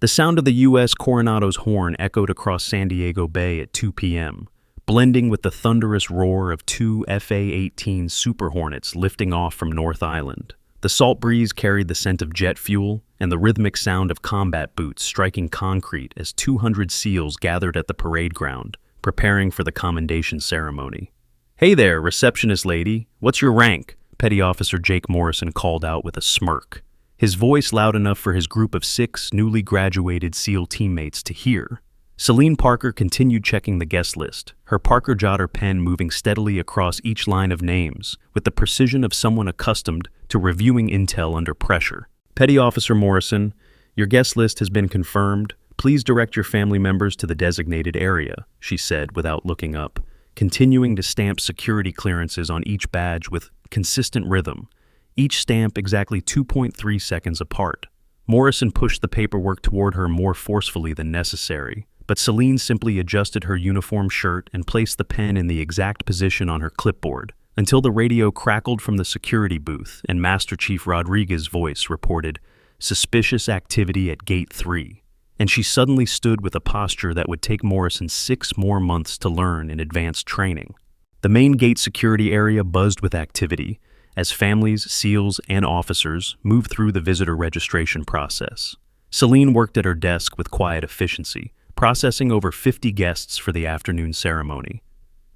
The sound of the U.S. Coronado's horn echoed across San Diego Bay at 2 p.m., blending with the thunderous roar of two FA-18 Super Hornets lifting off from North Island. The salt breeze carried the scent of jet fuel and the rhythmic sound of combat boots striking concrete as 200 SEALs gathered at the parade ground, preparing for the commendation ceremony. "Hey there, receptionist lady, what's your rank?" Petty Officer Jake Morrison called out with a smirk, his voice loud enough for his group of 6 newly graduated SEAL teammates to hear. Celine Parker continued checking the guest list, her Parker Jotter pen moving steadily across each line of names, with the precision of someone accustomed to reviewing intel under pressure. "Petty Officer Morrison, your guest list has been confirmed. Please direct your family members to the designated area," she said without looking up, continuing to stamp security clearances on each badge with consistent rhythm, each stamp exactly 2.3 seconds apart. Morrison pushed the paperwork toward her more forcefully than necessary, but Celine simply adjusted her uniform shirt and placed the pen in the exact position on her clipboard, until the radio crackled from the security booth and Master Chief Rodriguez's voice reported, "Suspicious activity at Gate 3." And she suddenly stood with a posture that would take Morrison 6 more months to learn in advanced training. The main gate security area buzzed with activity as families, SEALs, and officers moved through the visitor registration process. Celine worked at her desk with quiet efficiency, processing over 50 guests for the afternoon ceremony.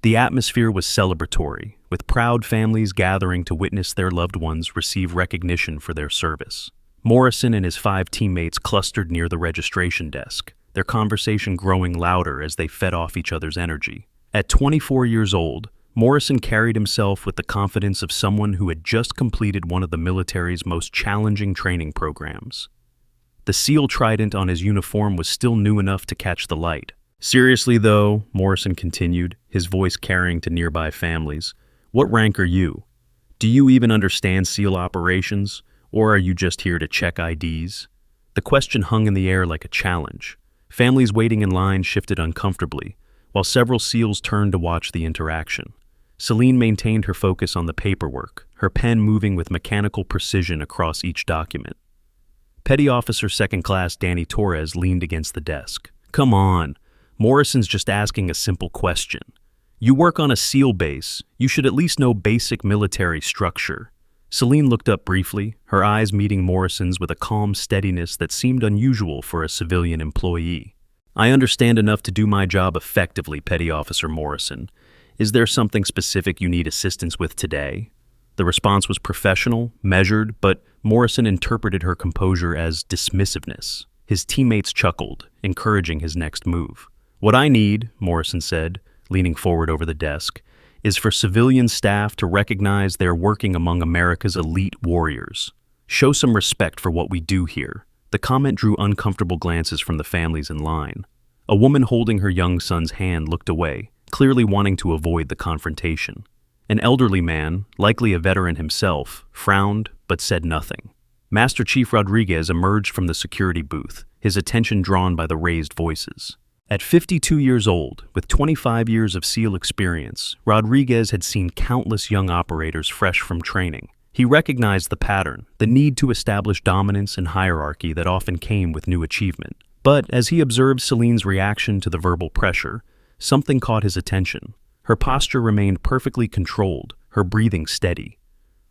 The atmosphere was celebratory, with proud families gathering to witness their loved ones receive recognition for their service. Morrison and his 5 teammates clustered near the registration desk, their conversation growing louder as they fed off each other's energy. At 24 years old, Morrison carried himself with the confidence of someone who had just completed one of the military's most challenging training programs. The SEAL trident on his uniform was still new enough to catch the light. "Seriously though," Morrison continued, his voice carrying to nearby families, "what rank are you? Do you even understand SEAL operations, or are you just here to check IDs?" The question hung in the air like a challenge. Families waiting in line shifted uncomfortably, while several SEALs turned to watch the interaction. Celine maintained her focus on the paperwork, her pen moving with mechanical precision across each document. Petty Officer Second Class Danny Torres leaned against the desk. "Come on, Morrison's just asking a simple question. You work on a SEAL base, you should at least know basic military structure." Celine looked up briefly, her eyes meeting Morrison's with a calm steadiness that seemed unusual for a civilian employee. "I understand enough to do my job effectively, Petty Officer Morrison. Is there something specific you need assistance with today?" The response was professional, measured, but Morrison interpreted her composure as dismissiveness. His teammates chuckled, encouraging his next move. "What I need," Morrison said, leaning forward over the desk, "is for civilian staff to recognize they're working among America's elite warriors. Show some respect for what we do here." The comment drew uncomfortable glances from the families in line. A woman holding her young son's hand looked away, clearly wanting to avoid the confrontation. An elderly man, likely a veteran himself, frowned but said nothing. Master Chief Rodriguez emerged from the security booth, his attention drawn by the raised voices. At 52 years old, with 25 years of SEAL experience, Rodriguez had seen countless young operators fresh from training. He recognized the pattern, the need to establish dominance and hierarchy that often came with new achievement. But as he observed Celine's reaction to the verbal pressure, something caught his attention. Her posture remained perfectly controlled, her breathing steady.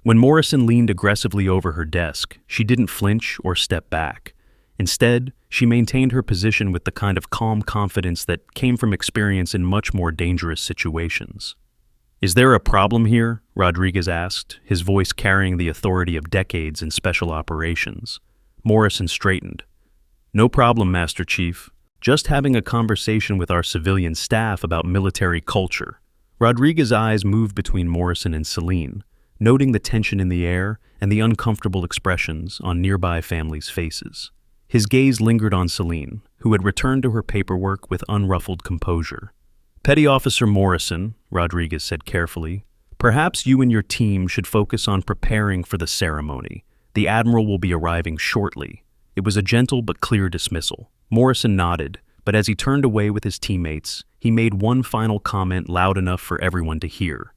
When Morrison leaned aggressively over her desk, she didn't flinch or step back. Instead, she maintained her position with the kind of calm confidence that came from experience in much more dangerous situations. "Is there a problem here?" Rodriguez asked, his voice carrying the authority of decades in special operations. Morrison straightened. "No problem, Master Chief. Just having a conversation with our civilian staff about military culture." Rodriguez's eyes moved between Morrison and Celine, noting the tension in the air and the uncomfortable expressions on nearby families' faces. His gaze lingered on Celine, who had returned to her paperwork with unruffled composure. "Petty Officer Morrison," Rodriguez said carefully, "perhaps you and your team should focus on preparing for the ceremony. The Admiral will be arriving shortly." It was a gentle but clear dismissal. Morrison nodded, but as he turned away with his teammates, he made one final comment loud enough for everyone to hear.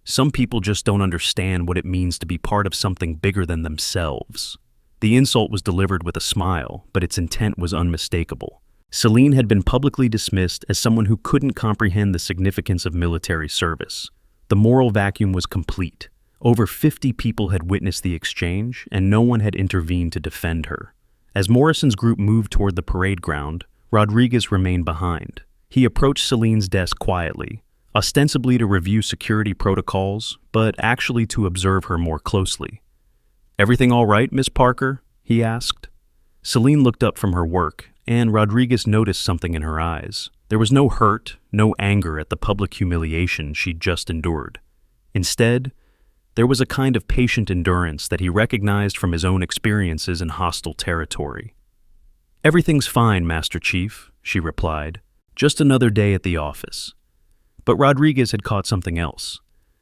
"Some people just don't understand what it means to be part of something bigger than themselves." The insult was delivered with a smile, but its intent was unmistakable. Celine had been publicly dismissed as someone who couldn't comprehend the significance of military service. The moral vacuum was complete. Over 50 people had witnessed the exchange, and no one had intervened to defend her. As Morrison's group moved toward the parade ground, Rodriguez remained behind. He approached Celine's desk quietly, ostensibly to review security protocols, but actually to observe her more closely. "Everything all right, Miss Parker?" he asked. Celine looked up from her work, and Rodriguez noticed something in her eyes. There was no hurt, no anger at the public humiliation she'd just endured. Instead, there was a kind of patient endurance that he recognized from his own experiences in hostile territory. "Everything's fine, Master Chief," she replied. "Just another day at the office." But Rodriguez had caught something else.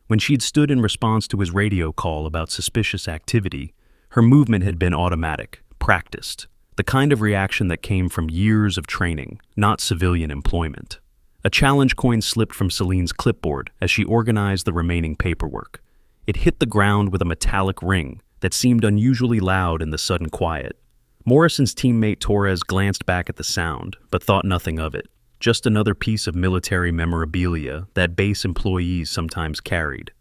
When she'd stood in response to his radio call about suspicious activity, her movement had been automatic, practiced, the kind of reaction that came from years of training, not civilian employment. A challenge coin slipped from Celine's clipboard as she organized the remaining paperwork. It hit the ground with a metallic ring that seemed unusually loud in the sudden quiet. Morrison's teammate Torres glanced back at the sound, but thought nothing of it. Just another piece of military memorabilia that base employees sometimes carried.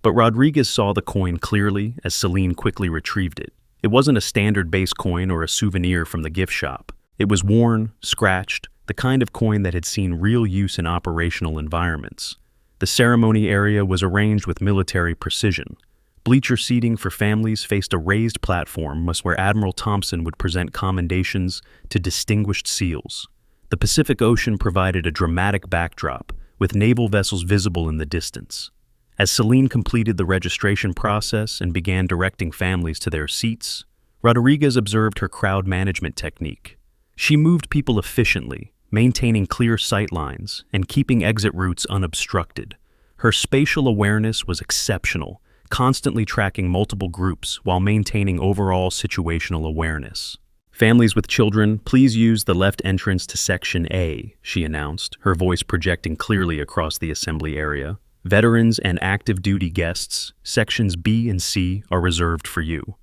But Rodriguez saw the coin clearly as Celine quickly retrieved it. It wasn't a standard base coin or a souvenir from the gift shop. It was worn, scratched, the kind of coin that had seen real use in operational environments. The ceremony area was arranged with military precision. Bleacher seating for families faced a raised platform where Admiral Thompson would present commendations to distinguished SEALs. The Pacific Ocean provided a dramatic backdrop, with naval vessels visible in the distance. As Celine completed the registration process and began directing families to their seats, Rodriguez observed her crowd management technique. She moved people efficiently, maintaining clear sight lines and keeping exit routes unobstructed. Her spatial awareness was exceptional, constantly tracking multiple groups while maintaining overall situational awareness. "Families with children, please use the left entrance to Section A," she announced, her voice projecting clearly across the assembly area. "Veterans and active duty guests, Sections B and C are reserved for you."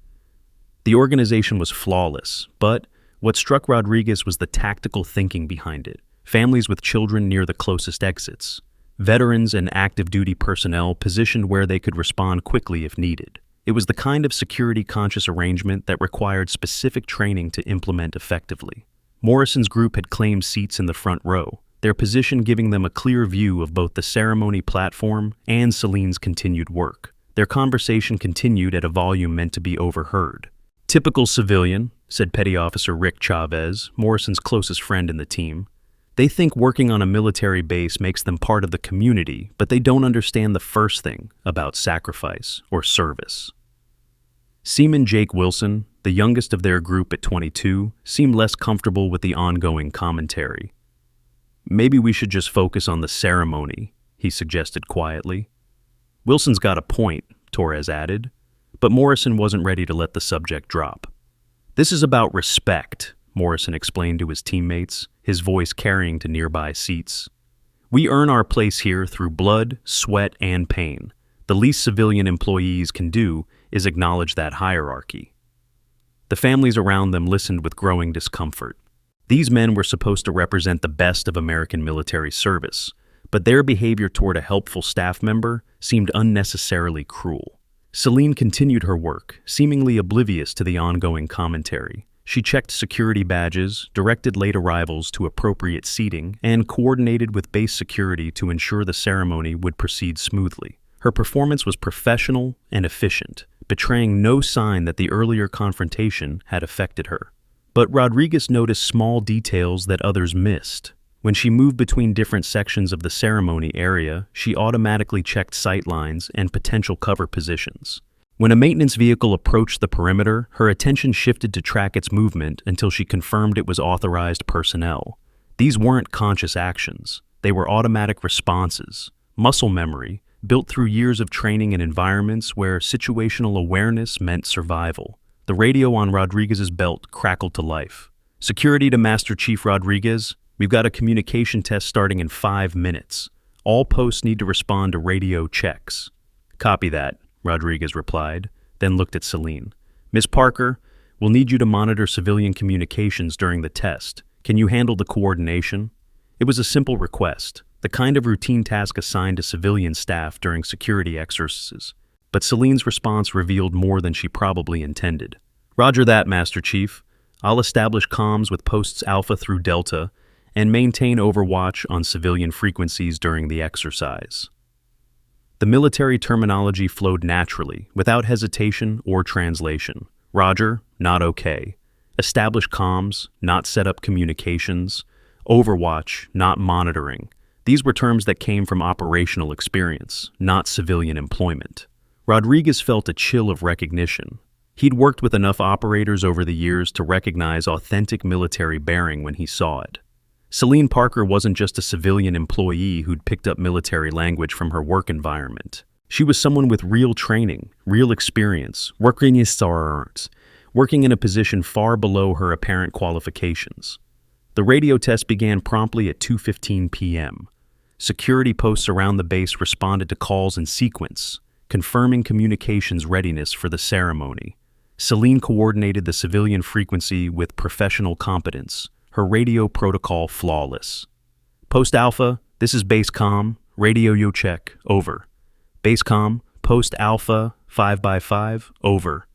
The organization was flawless, but what struck Rodriguez was the tactical thinking behind it. Families with children near the closest exits. Veterans and active duty personnel positioned where they could respond quickly if needed. It was the kind of security-conscious arrangement that required specific training to implement effectively. Morrison's group had claimed seats in the front row, their position giving them a clear view of both the ceremony platform and Celine's continued work. Their conversation continued at a volume meant to be overheard. "Typical civilian," said Petty Officer Rick Chavez, Morrison's closest friend in the team. "They think working on a military base makes them part of the community, but they don't understand the first thing about sacrifice or service." Seaman Jake Wilson, the youngest of their group at 22, seemed less comfortable with the ongoing commentary. "Maybe we should just focus on the ceremony," he suggested quietly. "Wilson's got a point," Torres added, but Morrison wasn't ready to let the subject drop. "This is about respect," Morrison explained to his teammates, his voice carrying to nearby seats. "We earn our place here through blood, sweat, and pain. The least civilian employees can do is acknowledge that hierarchy." The families around them listened with growing discomfort. These men were supposed to represent the best of American military service, but their behavior toward a helpful staff member seemed unnecessarily cruel. Celine continued her work, seemingly oblivious to the ongoing commentary. She checked security badges, directed late arrivals to appropriate seating, and coordinated with base security to ensure the ceremony would proceed smoothly. Her performance was professional and efficient, betraying no sign that the earlier confrontation had affected her. But Rodriguez noticed small details that others missed. When she moved between different sections of the ceremony area, she automatically checked sight lines and potential cover positions. When a maintenance vehicle approached the perimeter, her attention shifted to track its movement until she confirmed it was authorized personnel. These weren't conscious actions. They were automatic responses, muscle memory, built through years of training in environments where situational awareness meant survival. The radio on Rodriguez's belt crackled to life. "Security to Master Chief Rodriguez. We've got a communication test starting in 5 minutes. All posts need to respond to radio checks." "Copy that," Rodriguez replied, then looked at Celine. "Miss Parker, We'll need you to monitor civilian communications during the test. Can you handle the coordination? It was a simple request, the kind of routine task assigned to civilian staff during security exercises. But Celine's response revealed more than she probably intended. Roger that, Master Chief. I'll establish comms with posts Alpha through Delta and maintain overwatch on civilian frequencies during the exercise. The military terminology flowed naturally, without hesitation or translation. Roger, not okay. Establish comms, not set up communications. Overwatch, not monitoring. These were terms that came from operational experience, not civilian employment. Rodriguez felt a chill of recognition. He'd worked with enough operators over the years to recognize authentic military bearing when he saw it. Celine Parker wasn't just a civilian employee who'd picked up military language from her work environment. She was someone with real training, real experience, working in a position far below her apparent qualifications. The radio test began promptly at 2:15 p.m. Security posts around the base responded to calls in sequence, confirming communications readiness for the ceremony. Celine coordinated the civilian frequency with professional competence, her radio protocol flawless. Post Alpha, this is Base Comm, radio yo check, over. Base Comm, Post Alpha 5x5, over.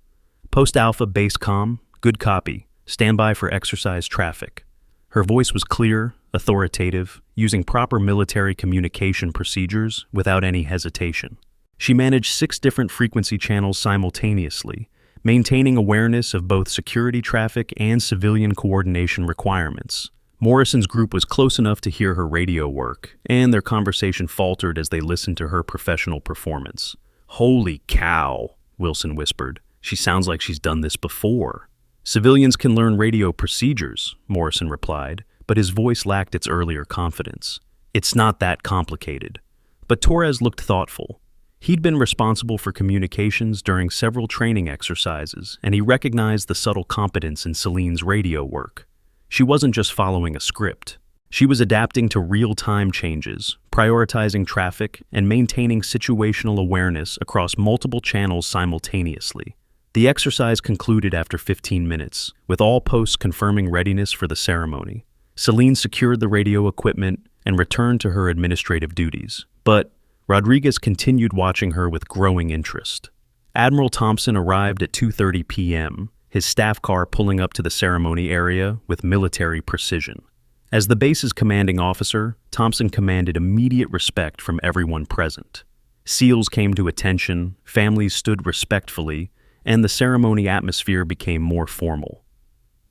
Post Alpha Base Comm, good copy, stand by for exercise traffic. Her voice was clear, authoritative, using proper military communication procedures without any hesitation. She managed 6 different frequency channels simultaneously, maintaining awareness of both security traffic and civilian coordination requirements. Morrison's group was close enough to hear her radio work, and their conversation faltered as they listened to her professional performance. "Holy cow," Wilson whispered. "She sounds like she's done this before." "Civilians can learn radio procedures," Morrison replied, but his voice lacked its earlier confidence. "It's not that complicated." But Torres looked thoughtful. He'd been responsible for communications during several training exercises, and he recognized the subtle competence in Celine's radio work. She wasn't just following a script. She was adapting to real-time changes, prioritizing traffic, and maintaining situational awareness across multiple channels simultaneously. The exercise concluded after 15 minutes, with all posts confirming readiness for the ceremony. Celine secured the radio equipment and returned to her administrative duties. But Rodriguez continued watching her with growing interest. Admiral Thompson arrived at 2:30 p.m., his staff car pulling up to the ceremony area with military precision. As the base's commanding officer, Thompson commanded immediate respect from everyone present. SEALs came to attention, families stood respectfully, and the ceremony atmosphere became more formal.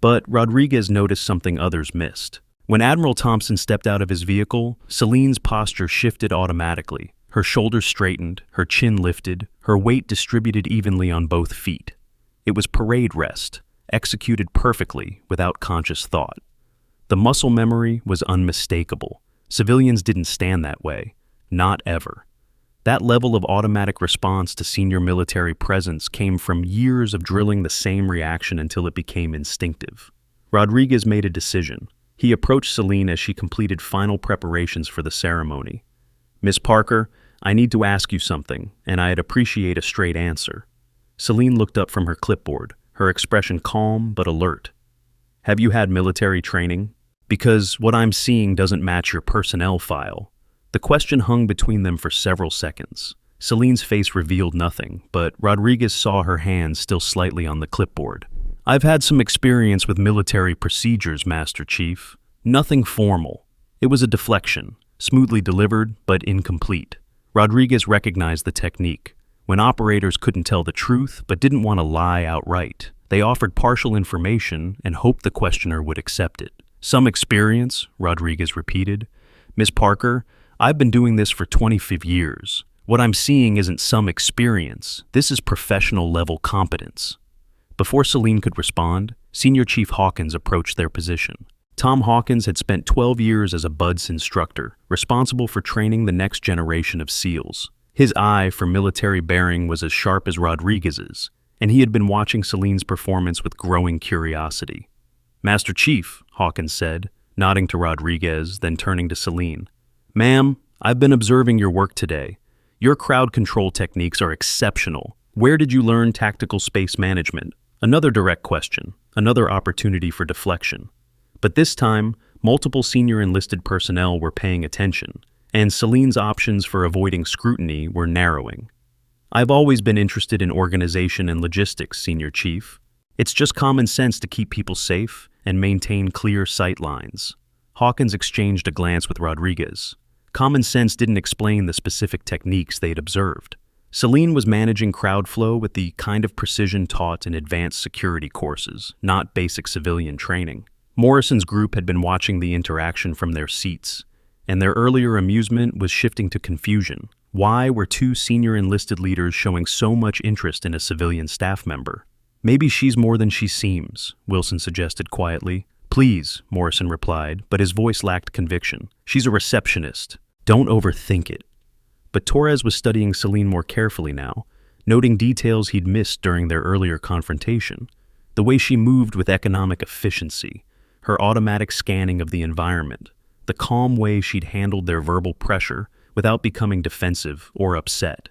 But Rodriguez noticed something others missed. When Admiral Thompson stepped out of his vehicle, Celine's posture shifted automatically. Her shoulders straightened, her chin lifted, her weight distributed evenly on both feet. It was parade rest, executed perfectly without conscious thought. The muscle memory was unmistakable. Civilians didn't stand that way. Not ever. That level of automatic response to senior military presence came from years of drilling the same reaction until it became instinctive. Rodriguez made a decision. He approached Celine as she completed final preparations for the ceremony. "Miss Parker, I need to ask you something, and I'd appreciate a straight answer." Celine looked up from her clipboard, her expression calm but alert. "Have you had military training? Because what I'm seeing doesn't match your personnel file." The question hung between them for several seconds. Celine's face revealed nothing, but Rodriguez saw her hands still slightly on the clipboard. "I've had some experience with military procedures, Master Chief. Nothing formal. It was a deflection, smoothly delivered but incomplete." Rodriguez recognized the technique. When operators couldn't tell the truth but didn't want to lie outright, they offered partial information and hoped the questioner would accept it. "Some experience," Rodriguez repeated. "Miss Parker, I've been doing this for 25 years. What I'm seeing isn't some experience. This is professional-level competence." Before Celine could respond, Senior Chief Hawkins approached their position. Tom Hawkins had spent 12 years as a BUDS instructor, responsible for training the next generation of SEALs. His eye for military bearing was as sharp as Rodriguez's, and he had been watching Celine's performance with growing curiosity. "Master Chief," Hawkins said, nodding to Rodriguez, then turning to Celine. "Ma'am, I've been observing your work today. Your crowd control techniques are exceptional. Where did you learn tactical space management? Another direct question, another opportunity for deflection. But this time, multiple senior enlisted personnel were paying attention, and Celine's options for avoiding scrutiny were narrowing. I've always been interested in organization and logistics, Senior Chief. It's just common sense to keep people safe and maintain clear sight lines. Hawkins exchanged a glance with Rodriguez. Common sense didn't explain the specific techniques they'd observed. Celine was managing crowd flow with the kind of precision taught in advanced security courses, not basic civilian training. Morrison's group had been watching the interaction from their seats, and their earlier amusement was shifting to confusion. Why were two senior enlisted leaders showing so much interest in a civilian staff member? Maybe she's more than she seems, Wilson suggested quietly. Please, Morrison replied, but his voice lacked conviction. She's a receptionist. Don't overthink it. But Torres was studying Celine more carefully now, noting details he'd missed during their earlier confrontation. The way she moved with economic efficiency, her automatic scanning of the environment, the calm way she'd handled their verbal pressure without becoming defensive or upset.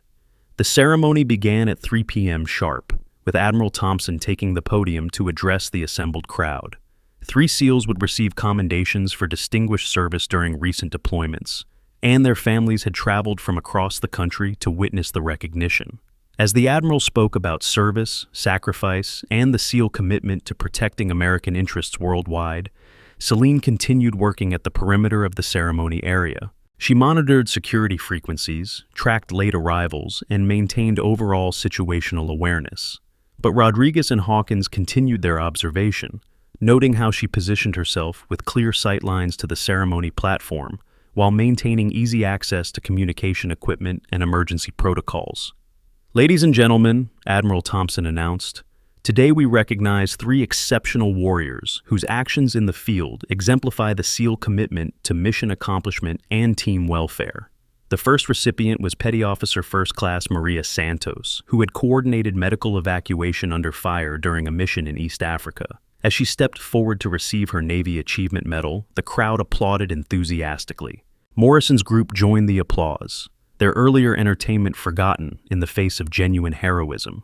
The ceremony began at 3 p.m. sharp, with Admiral Thompson taking the podium to address the assembled crowd. 3 SEALs would receive commendations for distinguished service during recent deployments, and their families had traveled from across the country to witness the recognition. As the Admiral spoke about service, sacrifice, and the SEAL commitment to protecting American interests worldwide, Celine continued working at the perimeter of the ceremony area. She monitored security frequencies, tracked late arrivals, and maintained overall situational awareness. But Rodriguez and Hawkins continued their observation, noting how she positioned herself with clear sightlines to the ceremony platform, while maintaining easy access to communication equipment and emergency protocols. Ladies and gentlemen, Admiral Thompson announced, today we recognize 3 exceptional warriors whose actions in the field exemplify the SEAL commitment to mission accomplishment and team welfare. The first recipient was Petty Officer First Class Maria Santos, who had coordinated medical evacuation under fire during a mission in East Africa. As she stepped forward to receive her Navy Achievement Medal, the crowd applauded enthusiastically. Morrison's group joined the applause, their earlier entertainment forgotten in the face of genuine heroism.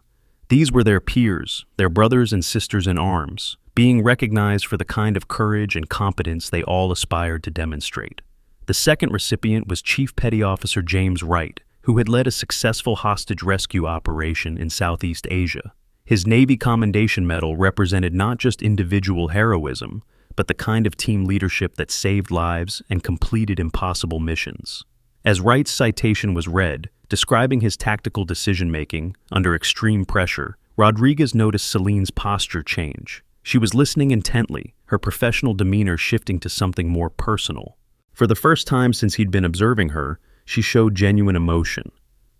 These were their peers, their brothers and sisters in arms, being recognized for the kind of courage and competence they all aspired to demonstrate. The second recipient was Chief Petty Officer James Wright, who had led a successful hostage rescue operation in Southeast Asia. His Navy Commendation Medal represented not just individual heroism, but the kind of team leadership that saved lives and completed impossible missions. As Wright's citation was read, describing his tactical decision-making under extreme pressure, Rodriguez noticed Celine's posture change. She was listening intently, her professional demeanor shifting to something more personal. For the first time since he'd been observing her, she showed genuine emotion.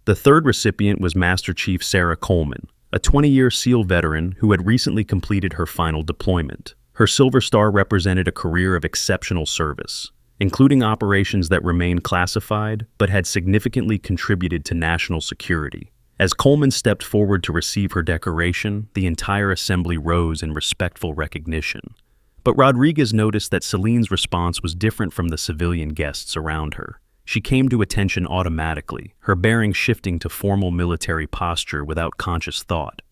The third recipient was Master Chief Sarah Coleman, a 20-year SEAL veteran who had recently completed her final deployment. Her Silver Star represented a career of exceptional service, including operations that remained classified but had significantly contributed to national security. As Coleman stepped forward to receive her decoration, the entire assembly rose in respectful recognition. But Rodriguez noticed that Celine's response was different from the civilian guests around her. She came to attention automatically, her bearing shifting to formal military posture without conscious thought.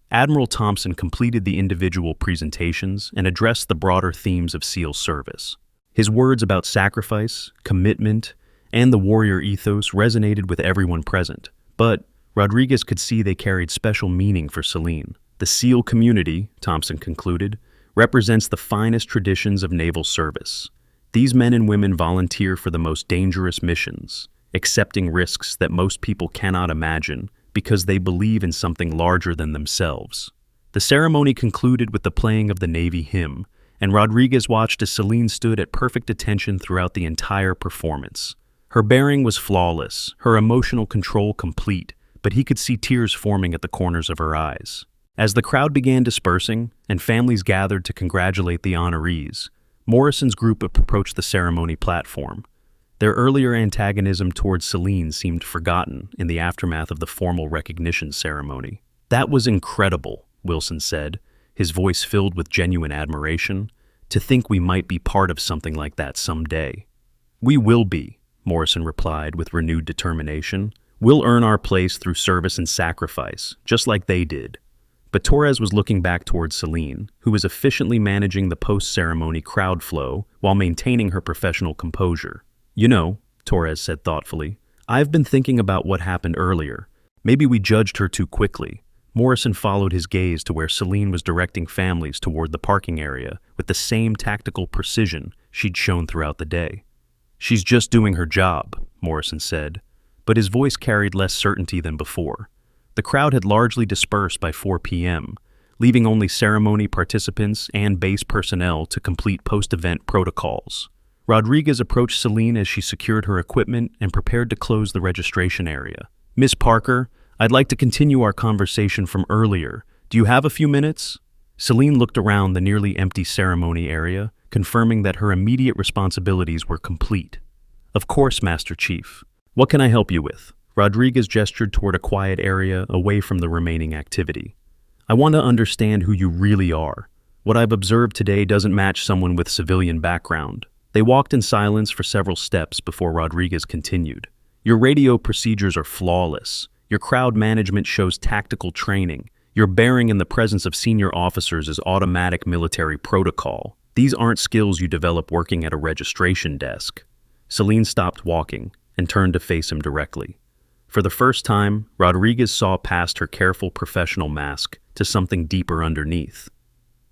Admiral Thompson completed the individual presentations and addressed the broader themes of SEAL service. His words about sacrifice, commitment, and the warrior ethos resonated with everyone present, but Rodriguez could see they carried special meaning for Celine. The SEAL community, Thompson concluded, represents the finest traditions of naval service. These men and women volunteer for the most dangerous missions, accepting risks that most people cannot imagine because they believe in something larger than themselves. The ceremony concluded with the playing of the Navy hymn, and Rodriguez watched as Celine stood at perfect attention throughout the entire performance. Her bearing was flawless, her emotional control complete, but he could see tears forming at the corners of her eyes. As the crowd began dispersing and families gathered to congratulate the honorees, Morrison's group approached the ceremony platform. Their earlier antagonism towards Celine seemed forgotten in the aftermath of the formal recognition ceremony. "That was incredible," Wilson said, his voice filled with genuine admiration. "To think we might be part of something like that someday." "We will be," Morrison replied with renewed determination. "We'll earn our place through service and sacrifice, just like they did." But Torres was looking back towards Celine, who was efficiently managing the post-ceremony crowd flow while maintaining her professional composure. "You know," Torres said thoughtfully, "I've been thinking about what happened earlier. Maybe we judged her too quickly." Morrison followed his gaze to where Celine was directing families toward the parking area with the same tactical precision she'd shown throughout the day. "She's just doing her job," Morrison said, but his voice carried less certainty than before. The crowd had largely dispersed by 4 p.m., leaving only ceremony participants and base personnel to complete post-event protocols. Rodriguez approached Celine as she secured her equipment and prepared to close the registration area. "Miss Parker, I'd like to continue our conversation from earlier. Do you have a few minutes?" Celine looked around the nearly empty ceremony area, confirming that her immediate responsibilities were complete. "Of course, Master Chief. What can I help you with?" Rodriguez gestured toward a quiet area away from the remaining activity. "I want to understand who you really are. What I've observed today doesn't match someone with civilian background." They walked in silence for several steps before Rodriguez continued. "Your radio procedures are flawless. Your crowd management shows tactical training. Your bearing in the presence of senior officers is automatic military protocol. These aren't skills you develop working at a registration desk." Celine stopped walking and turned to face him directly. For the first time, Rodriguez saw past her careful professional mask to something deeper underneath.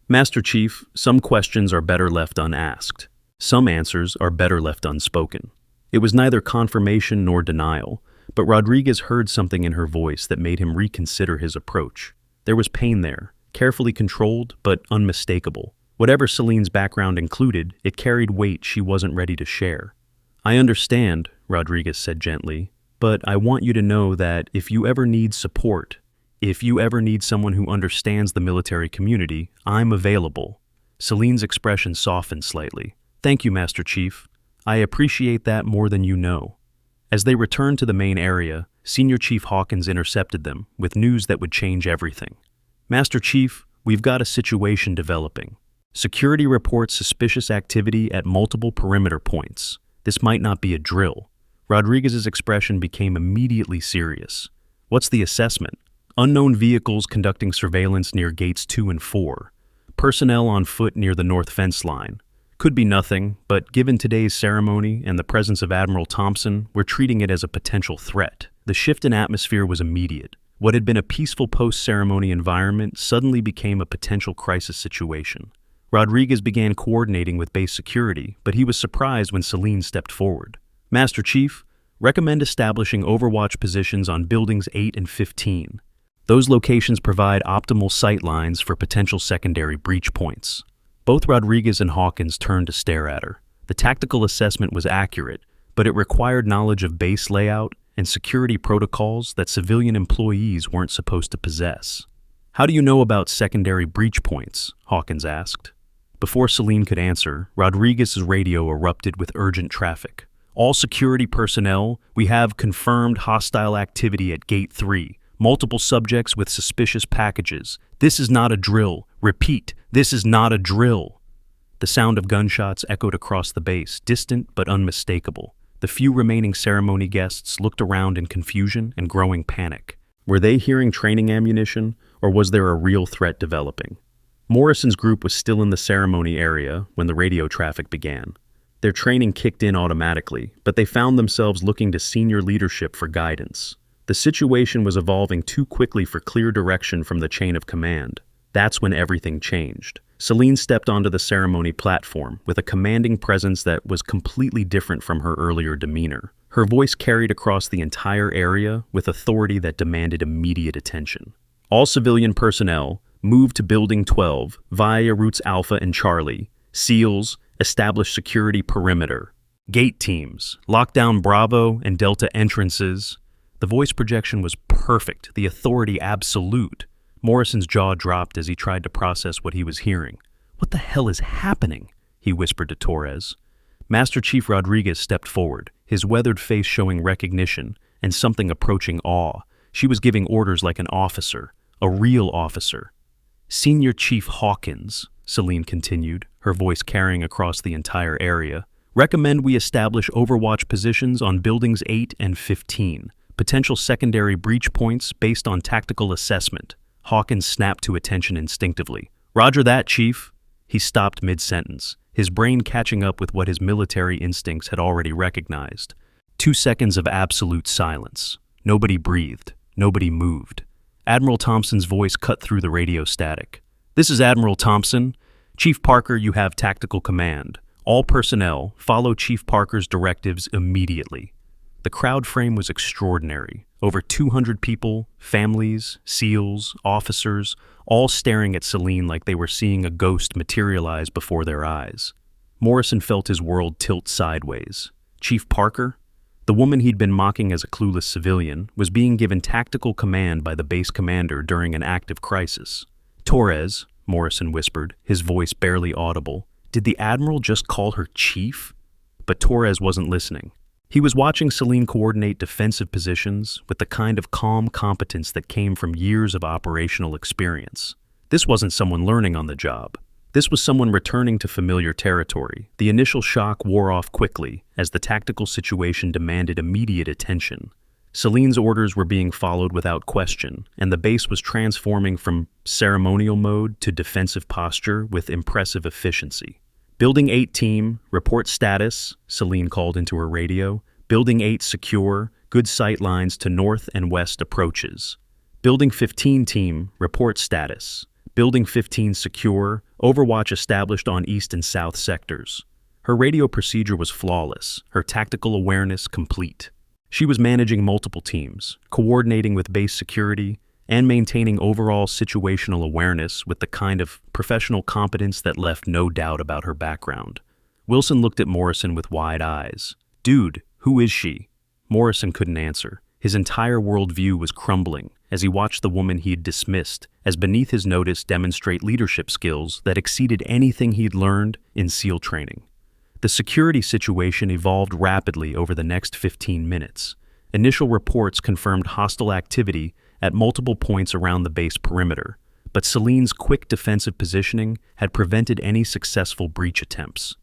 "Master Chief, some questions are better left unasked. Some answers are better left unspoken." It was neither confirmation nor denial, but Rodriguez heard something in her voice that made him reconsider his approach. There was pain there, carefully controlled but unmistakable. Whatever Celine's background included, it carried weight she wasn't ready to share. "I understand," Rodriguez said gently, "but I want you to know that if you ever need support, if you ever need someone who understands the military community, I'm available." Celine's expression softened slightly. "Thank you, Master Chief. I appreciate that more than you know." As they returned to the main area, Senior Chief Hawkins intercepted them with news that would change everything. "Master Chief, we've got a situation developing. Security reports suspicious activity at multiple perimeter points. This might not be a drill." Rodriguez's expression became immediately serious. "What's the assessment?" "Unknown vehicles conducting surveillance near gates 2 and 4. Personnel on foot near the north fence line. Could be nothing, but given today's ceremony and the presence of Admiral Thompson, we're treating it as a potential threat." The shift in atmosphere was immediate. What had been a peaceful post-ceremony environment suddenly became a potential crisis situation. Rodriguez began coordinating with base security, but he was surprised when Celine stepped forward. "Master Chief, recommend establishing overwatch positions on buildings 8 and 15. Those locations provide optimal sight lines for potential secondary breach points." Both Rodriguez and Hawkins turned to stare at her. The tactical assessment was accurate, but it required knowledge of base layout and security protocols that civilian employees weren't supposed to possess. "How do you know about secondary breach points?" Hawkins asked. Before Celine could answer, Rodriguez's radio erupted with urgent traffic. "All security personnel, we have confirmed hostile activity at Gate 3. Multiple subjects with suspicious packages. This is not a drill. Repeat, this is not a drill." The sound of gunshots echoed across the base, distant but unmistakable. The few remaining ceremony guests looked around in confusion and growing panic. Were they hearing training ammunition, or was there a real threat developing? Morrison's group was still in the ceremony area when the radio traffic began. Their training kicked in automatically, but they found themselves looking to senior leadership for guidance. The situation was evolving too quickly for clear direction from the chain of command. That's when everything changed. Celine stepped onto the ceremony platform with a commanding presence that was completely different from her earlier demeanor. Her voice carried across the entire area with authority that demanded immediate attention. "All civilian personnel, move to Building 12 via routes Alpha and Charlie. SEALs, establish security perimeter. Gate teams, lock down Bravo and Delta entrances." The voice projection was perfect, the authority absolute. Morrison's jaw dropped as he tried to process what he was hearing. "What the hell is happening?" he whispered to Torres. Master Chief Rodriguez stepped forward, his weathered face showing recognition and something approaching awe. She was giving orders like an officer, a real officer. "Senior Chief Hawkins," Celine continued, her voice carrying across the entire area, "recommend we establish overwatch positions on buildings 8 and 15. Potential secondary breach points based on tactical assessment. Hawkins snapped to attention instinctively. "Roger that, Chief." He stopped mid-sentence, his brain catching up with what his military instincts had already recognized. 2 seconds of absolute silence. Nobody breathed. Nobody moved. Admiral Thompson's voice cut through the radio static. "This is Admiral Thompson. Chief Parker, you have tactical command. All personnel, follow Chief Parker's directives immediately." The crowd frame was extraordinary. Over 200 people, families, SEALs, officers, all staring at Celine like they were seeing a ghost materialize before their eyes. Morrison felt his world tilt sideways. Chief Parker? The woman he'd been mocking as a clueless civilian was being given tactical command by the base commander during an active crisis. "Torres," Morrison whispered, his voice barely audible. Did the Admiral just call her Chief? But Torres wasn't listening. He was watching Celine coordinate defensive positions with the kind of calm competence that came from years of operational experience. This wasn't someone learning on the job. This was someone returning to familiar territory. The initial shock wore off quickly as the tactical situation demanded immediate attention. Celine's orders were being followed without question, and the base was transforming from ceremonial mode to defensive posture with impressive efficiency. "Building 8 team, report status," Celine called into her radio. "Building 8 secure, good sight lines to north and west approaches." "Building 15 team, report status. Building 15 secure, overwatch established on east and south sectors." Her radio procedure was flawless, her tactical awareness complete. She was managing multiple teams, coordinating with base security, and maintaining overall situational awareness with the kind of professional competence that left no doubt about her background. Wilson looked at Morrison with wide eyes. "Dude, who is she?" Morrison couldn't answer. His entire worldview was crumbling as he watched the woman he'd dismissed as beneath his notice demonstrate leadership skills that exceeded anything he'd learned in SEAL training. The security situation evolved rapidly over the next 15 minutes. Initial reports confirmed hostile activity at multiple points around the base perimeter, but Celine's quick defensive positioning had prevented any successful breach attempts.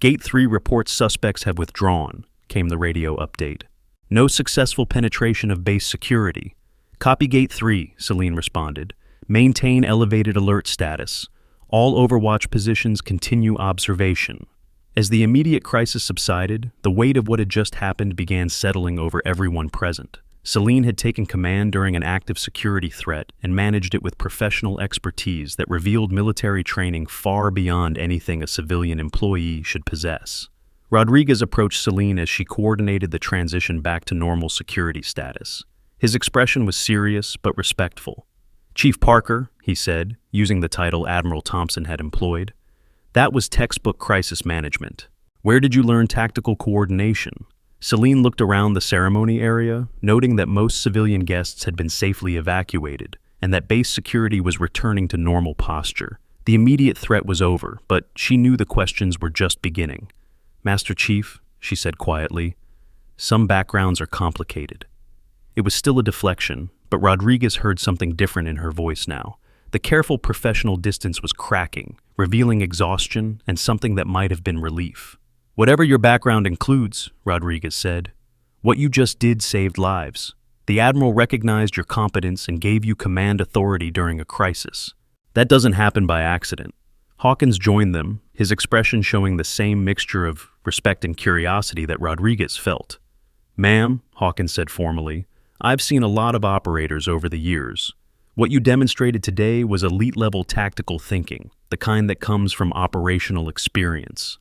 "Gate 3 reports suspects have withdrawn," came the radio update. "No successful penetration of base security." "Copy Gate 3, Celine responded. "Maintain elevated alert status. All Overwatch positions continue observation." As the immediate crisis subsided, the weight of what had just happened began settling over everyone present. Celine had taken command during an active security threat and managed it with professional expertise that revealed military training far beyond anything a civilian employee should possess. Rodriguez approached Celine as she coordinated the transition back to normal security status. His expression was serious but respectful. "Chief Parker," he said, using the title Admiral Thompson had employed. "That was textbook crisis management. Where did you learn tactical coordination?" Celine looked around the ceremony area, noting that most civilian guests had been safely evacuated and that base security was returning to normal posture. The immediate threat was over, but she knew the questions were just beginning. "Master Chief," she said quietly, "some backgrounds are complicated." It was still a deflection, but Rodriguez heard something different in her voice now. The careful professional distance was cracking, revealing exhaustion and something that might have been relief. "Whatever your background includes," Rodriguez said, "what you just did saved lives. The Admiral recognized your competence and gave you command authority during a crisis. That doesn't happen by accident." Hawkins joined them, his expression showing the same mixture of respect and curiosity that Rodriguez felt. "Ma'am," Hawkins said formally, "I've seen a lot of operators over the years. What you demonstrated today was elite-level tactical thinking, the kind that comes from operational experience."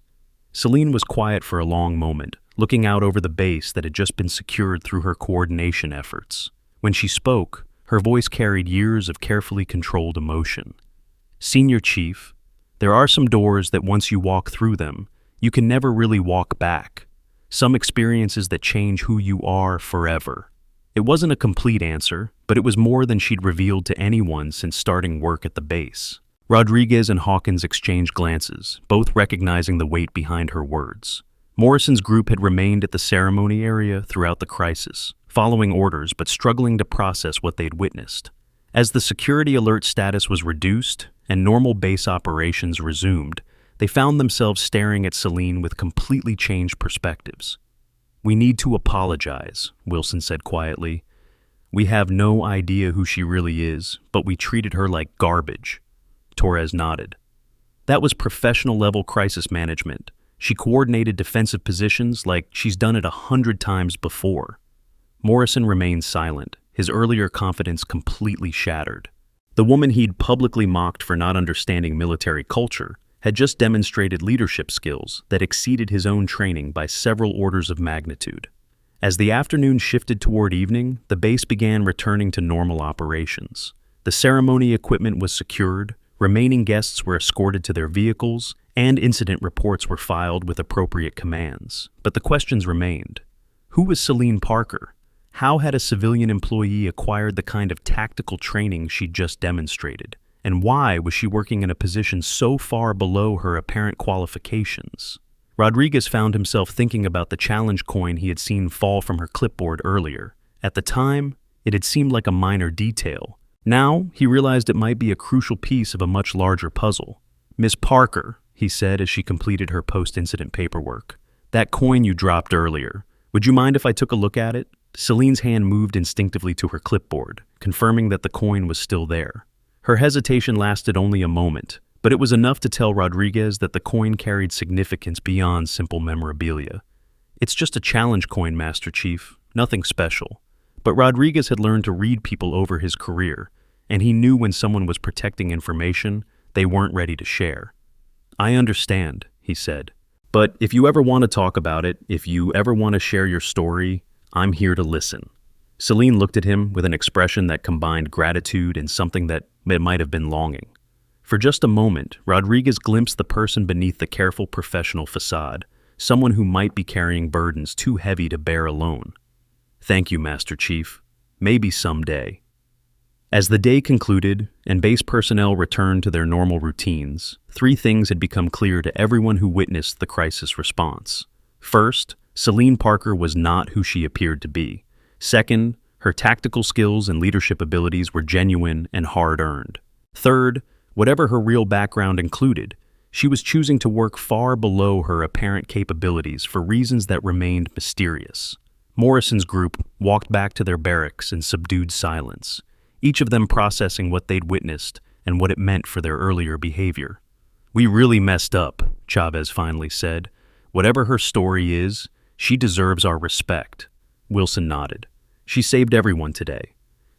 Celine was quiet for a long moment, looking out over the base that had just been secured through her coordination efforts. When she spoke, her voice carried years of carefully controlled emotion. "Senior Chief, there are some doors that once you walk through them, you can never really walk back. Some experiences that change who you are forever." It wasn't a complete answer, but it was more than she'd revealed to anyone since starting work at the base. Rodriguez and Hawkins exchanged glances, both recognizing the weight behind her words. Morrison's group had remained at the ceremony area throughout the crisis, following orders but struggling to process what they'd witnessed. As the security alert status was reduced and normal base operations resumed, they found themselves staring at Celine with completely changed perspectives. "We need to apologize," Wilson said quietly. "We have no idea who she really is, but we treated her like garbage." Torres nodded. That was professional-level crisis management. She coordinated defensive positions like she's done it 100 times before. Morrison remained silent, his earlier confidence completely shattered. The woman he'd publicly mocked for not understanding military culture had just demonstrated leadership skills that exceeded his own training by several orders of magnitude. As the afternoon shifted toward evening, the base began returning to normal operations. The ceremony equipment was secured, remaining guests were escorted to their vehicles, and incident reports were filed with appropriate commands. But the questions remained. Who was Celine Parker? How had a civilian employee acquired the kind of tactical training she'd just demonstrated? And why was she working in a position so far below her apparent qualifications? Rodriguez found himself thinking about the challenge coin he had seen fall from her clipboard earlier. At the time, it had seemed like a minor detail. Now, he realized it might be a crucial piece of a much larger puzzle. "Miss Parker," he said as she completed her post-incident paperwork, "that coin you dropped earlier, would you mind if I took a look at it?" Celine's hand moved instinctively to her clipboard, confirming that the coin was still there. Her hesitation lasted only a moment, but it was enough to tell Rodriguez that the coin carried significance beyond simple memorabilia. "It's just a challenge coin, Master Chief, nothing special." But Rodriguez had learned to read people over his career, and he knew when someone was protecting information they weren't ready to share. "I understand," he said. "But if you ever want to talk about it, if you ever want to share your story, I'm here to listen." Celine looked at him with an expression that combined gratitude and something that might have been longing. For just a moment, Rodriguez glimpsed the person beneath the careful professional facade, someone who might be carrying burdens too heavy to bear alone. "Thank you, Master Chief. Maybe someday." As the day concluded and base personnel returned to their normal routines, three things had become clear to everyone who witnessed the crisis response. First, Celine Parker was not who she appeared to be. Second, her tactical skills and leadership abilities were genuine and hard-earned. Third, whatever her real background included, she was choosing to work far below her apparent capabilities for reasons that remained mysterious. Morrison's group walked back to their barracks in subdued silence, each of them processing what they'd witnessed and what it meant for their earlier behavior. "We really messed up," Chavez finally said. "Whatever her story is, she deserves our respect." Wilson nodded. "She saved everyone today.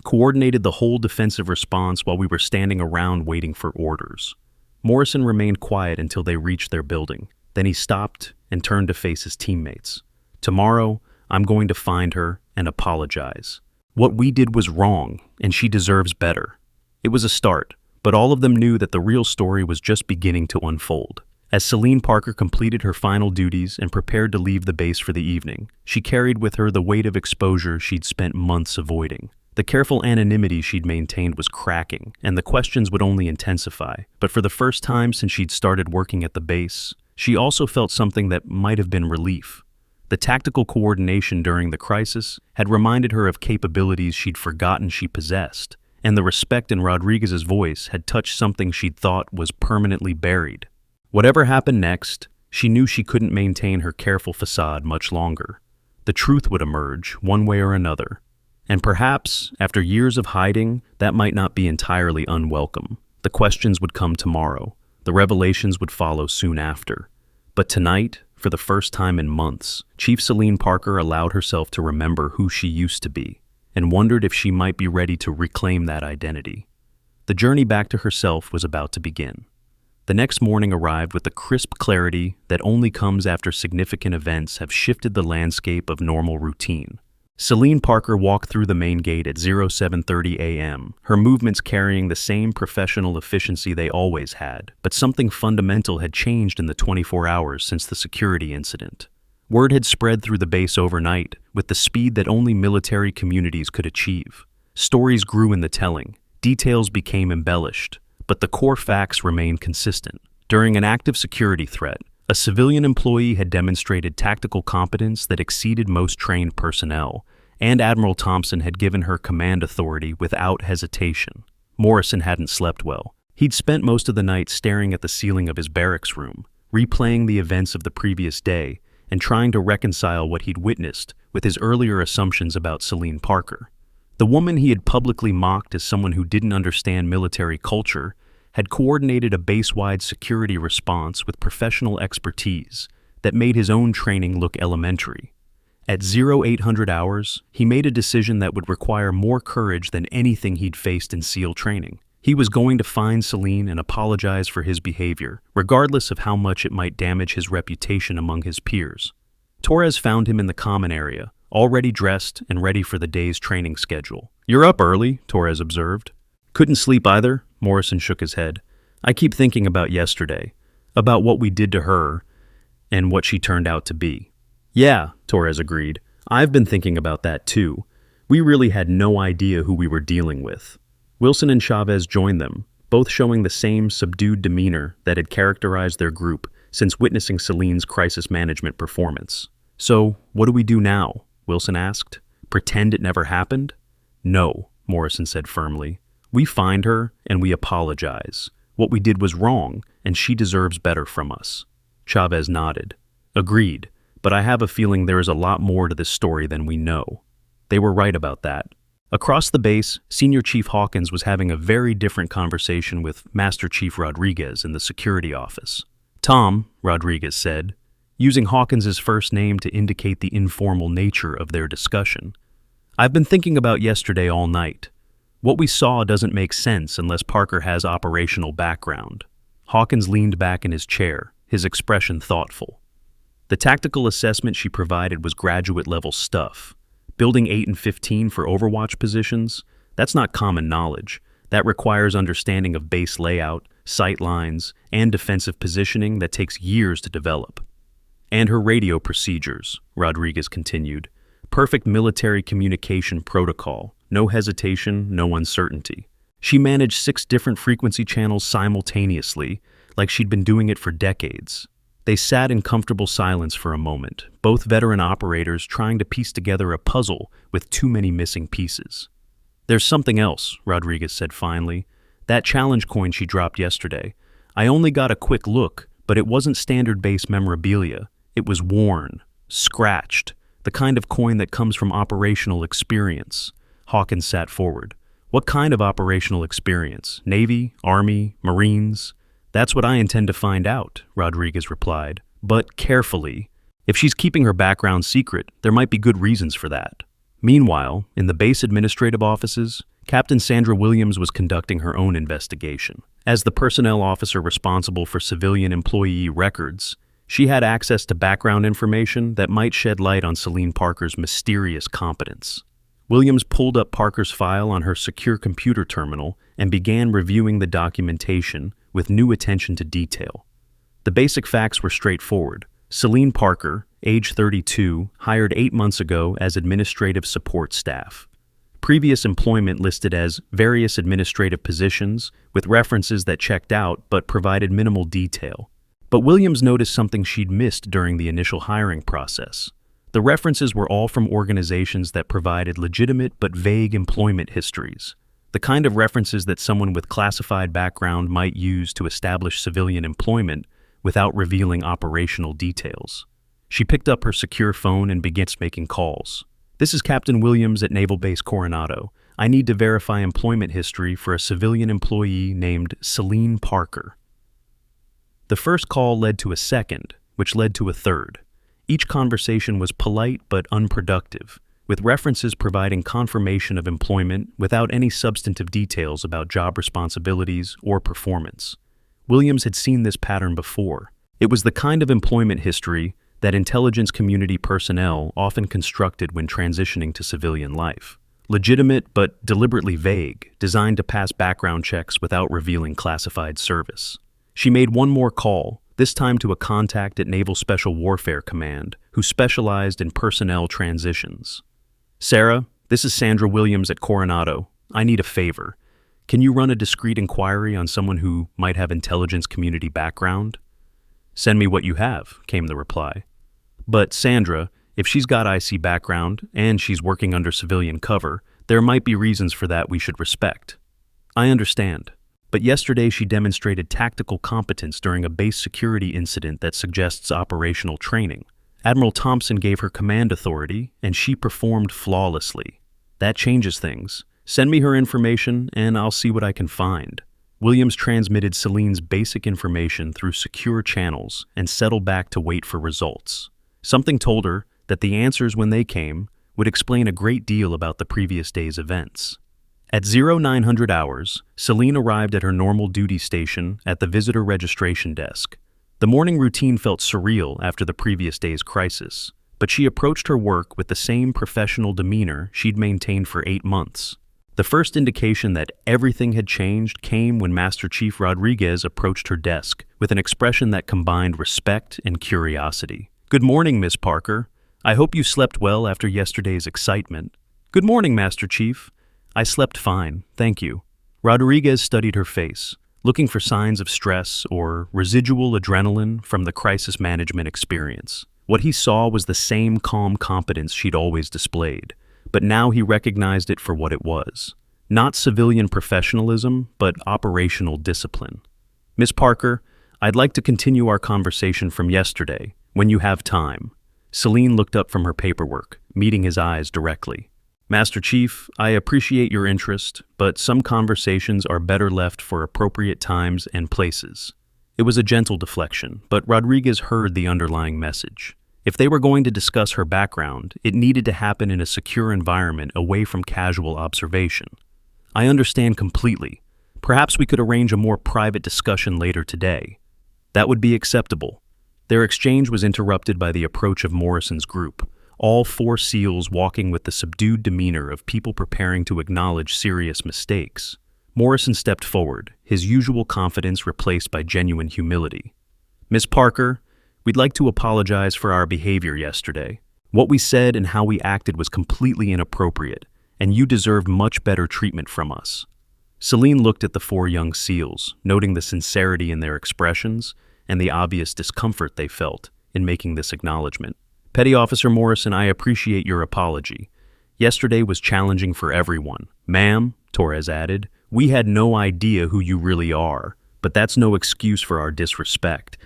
Coordinated the whole defensive response while we were standing around waiting for orders." Morrison remained quiet until they reached their building. Then he stopped and turned to face his teammates. "Tomorrow, I'm going to find her and apologize. What we did was wrong, and she deserves better." It was a start, but all of them knew that the real story was just beginning to unfold. As Celine Parker completed her final duties and prepared to leave the base for the evening, she carried with her the weight of exposure she'd spent months avoiding. The careful anonymity she'd maintained was cracking, and the questions would only intensify. But for the first time since she'd started working at the base, she also felt something that might have been relief. The tactical coordination during the crisis had reminded her of capabilities she'd forgotten she possessed, and the respect in Rodriguez's voice had touched something she'd thought was permanently buried. Whatever happened next, she knew she couldn't maintain her careful facade much longer. The truth would emerge, one way or another. And perhaps, after years of hiding, that might not be entirely unwelcome. The questions would come tomorrow. The revelations would follow soon after. But tonight, for the first time in months, Chief Celine Parker allowed herself to remember who she used to be, and wondered if she might be ready to reclaim that identity. The journey back to herself was about to begin. The next morning arrived with the crisp clarity that only comes after significant events have shifted the landscape of normal routine. Celine Parker walked through the main gate at 07:30 a.m., her movements carrying the same professional efficiency they always had, but something fundamental had changed in the 24 hours since the security incident. Word had spread through the base overnight, with the speed that only military communities could achieve. Stories grew in the telling, details became embellished, but the core facts remained consistent. During an active security threat, a civilian employee had demonstrated tactical competence that exceeded most trained personnel, and Admiral Thompson had given her command authority without hesitation. Morrison hadn't slept well. He'd spent most of the night staring at the ceiling of his barracks room, replaying the events of the previous day, and trying to reconcile what he'd witnessed with his earlier assumptions about Celine Parker. The woman he had publicly mocked as someone who didn't understand military culture had coordinated a base-wide security response with professional expertise that made his own training look elementary. At 0800 hours, he made a decision that would require more courage than anything he'd faced in SEAL training. He was going to find Celine and apologize for his behavior, regardless of how much it might damage his reputation among his peers. Torres found him in the common area, already dressed and ready for the day's training schedule. "You're up early," Torres observed. "Couldn't sleep either?" Morrison shook his head. "I keep thinking about yesterday, about what we did to her, and what she turned out to be." "Yeah," Torres agreed. "I've been thinking about that too. We really had no idea who we were dealing with." Wilson and Chavez joined them, both showing the same subdued demeanor that had characterized their group since witnessing Celine's crisis management performance. "So, what do we do now?" Wilson asked. "Pretend it never happened?" "No," Morrison said firmly. "We find her and we apologize. What we did was wrong, and she deserves better from us." Chavez nodded. "Agreed, but I have a feeling there is a lot more to this story than we know." They were right about that. Across the base, Senior Chief Hawkins was having a very different conversation with Master Chief Rodriguez in the security office. "Tom," Rodriguez said, using Hawkins's first name to indicate the informal nature of their discussion. "I've been thinking about yesterday all night. What we saw doesn't make sense unless Parker has operational background." Hawkins leaned back in his chair, his expression thoughtful. "The tactical assessment she provided was graduate-level stuff. Building 8 and 15 for Overwatch positions, that's not common knowledge. That requires understanding of base layout, sight lines, and defensive positioning that takes years to develop." "And her radio procedures," Rodriguez continued. "Perfect military communication protocol. No hesitation, no uncertainty. She managed 6 different frequency channels simultaneously, like she'd been doing it for decades." They sat in comfortable silence for a moment, both veteran operators trying to piece together a puzzle with too many missing pieces. "There's something else," Rodriguez said finally. "That challenge coin she dropped yesterday. I only got a quick look, but it wasn't standard base memorabilia. It was worn, scratched, the kind of coin that comes from operational experience." Hawkins sat forward. "What kind of operational experience? Navy, Army, Marines?" "That's what I intend to find out," Rodriguez replied. "But carefully. If she's keeping her background secret, there might be good reasons for that." Meanwhile, in the base administrative offices, Captain Sandra Williams was conducting her own investigation. As the personnel officer responsible for civilian employee records, she had access to background information that might shed light on Celine Parker's mysterious competence. Williams pulled up Parker's file on her secure computer terminal and began reviewing the documentation with new attention to detail. The basic facts were straightforward. Celine Parker, age 32, hired 8 months ago as administrative support staff. Previous employment listed as various administrative positions with references that checked out but provided minimal detail. But Williams noticed something she'd missed during the initial hiring process. The references were all from organizations that provided legitimate but vague employment histories, the kind of references that someone with classified background might use to establish civilian employment without revealing operational details. She picked up her secure phone and began making calls. "This is Captain Williams at Naval Base Coronado. I need to verify employment history for a civilian employee named Celine Parker." The first call led to a second, which led to a third. Each conversation was polite but unproductive, with references providing confirmation of employment without any substantive details about job responsibilities or performance. Williams had seen this pattern before. It was the kind of employment history that intelligence community personnel often constructed when transitioning to civilian life. Legitimate but deliberately vague, designed to pass background checks without revealing classified service. She made one more call, this time to a contact at Naval Special Warfare Command, who specialized in personnel transitions. "Sarah, this is Sandra Williams at Coronado. I need a favor. Can you run a discreet inquiry on someone who might have intelligence community background?" "Send me what you have," came the reply. "But Sandra, if she's got IC background and she's working under civilian cover, there might be reasons for that we should respect." "I understand. But yesterday she demonstrated tactical competence during a base security incident that suggests operational training. Admiral Thompson gave her command authority, and she performed flawlessly." That changes things. Send me her information, and I'll see what I can find." Williams transmitted Celine's basic information through secure channels and settled back to wait for results. Something told her that the answers, when they came, would explain a great deal about the previous day's events. At 0900 hours, Celine arrived at her normal duty station at the visitor registration desk. The morning routine felt surreal after the previous day's crisis, but she approached her work with the same professional demeanor she'd maintained for 8 months. The first indication that everything had changed came when Master Chief Rodriguez approached her desk with an expression that combined respect and curiosity. "Good morning, Miss Parker. I hope you slept well after yesterday's excitement." "Good morning, Master Chief. I slept fine, thank you." Rodriguez studied her face, looking for signs of stress or residual adrenaline from the crisis management experience. What he saw was the same calm competence she'd always displayed, but now he recognized it for what it was. Not civilian professionalism, but operational discipline. "Miss Parker, I'd like to continue our conversation from yesterday, when you have time." Celine looked up from her paperwork, meeting his eyes directly. "Master Chief, I appreciate your interest, but some conversations are better left for appropriate times and places." It was a gentle deflection, but Rodriguez heard the underlying message. If they were going to discuss her background, it needed to happen in a secure environment away from casual observation. "I understand completely. Perhaps we could arrange a more private discussion later today." That would be acceptable. Their exchange was interrupted by the approach of Morrison's group, all 4 SEALs walking with the subdued demeanor of people preparing to acknowledge serious mistakes. Morrison stepped forward, his usual confidence replaced by genuine humility. "Miss Parker, we'd like to apologize for our behavior yesterday. What we said and how we acted was completely inappropriate, and you deserved much better treatment from us." Celine looked at the 4 young SEALs, noting the sincerity in their expressions and the obvious discomfort they felt in making this acknowledgement. "Petty Officer Morrison, I appreciate your apology. Yesterday was challenging for everyone. Ma'am," Torres added, "we had no idea who you really are, but that's no excuse for our disrespect.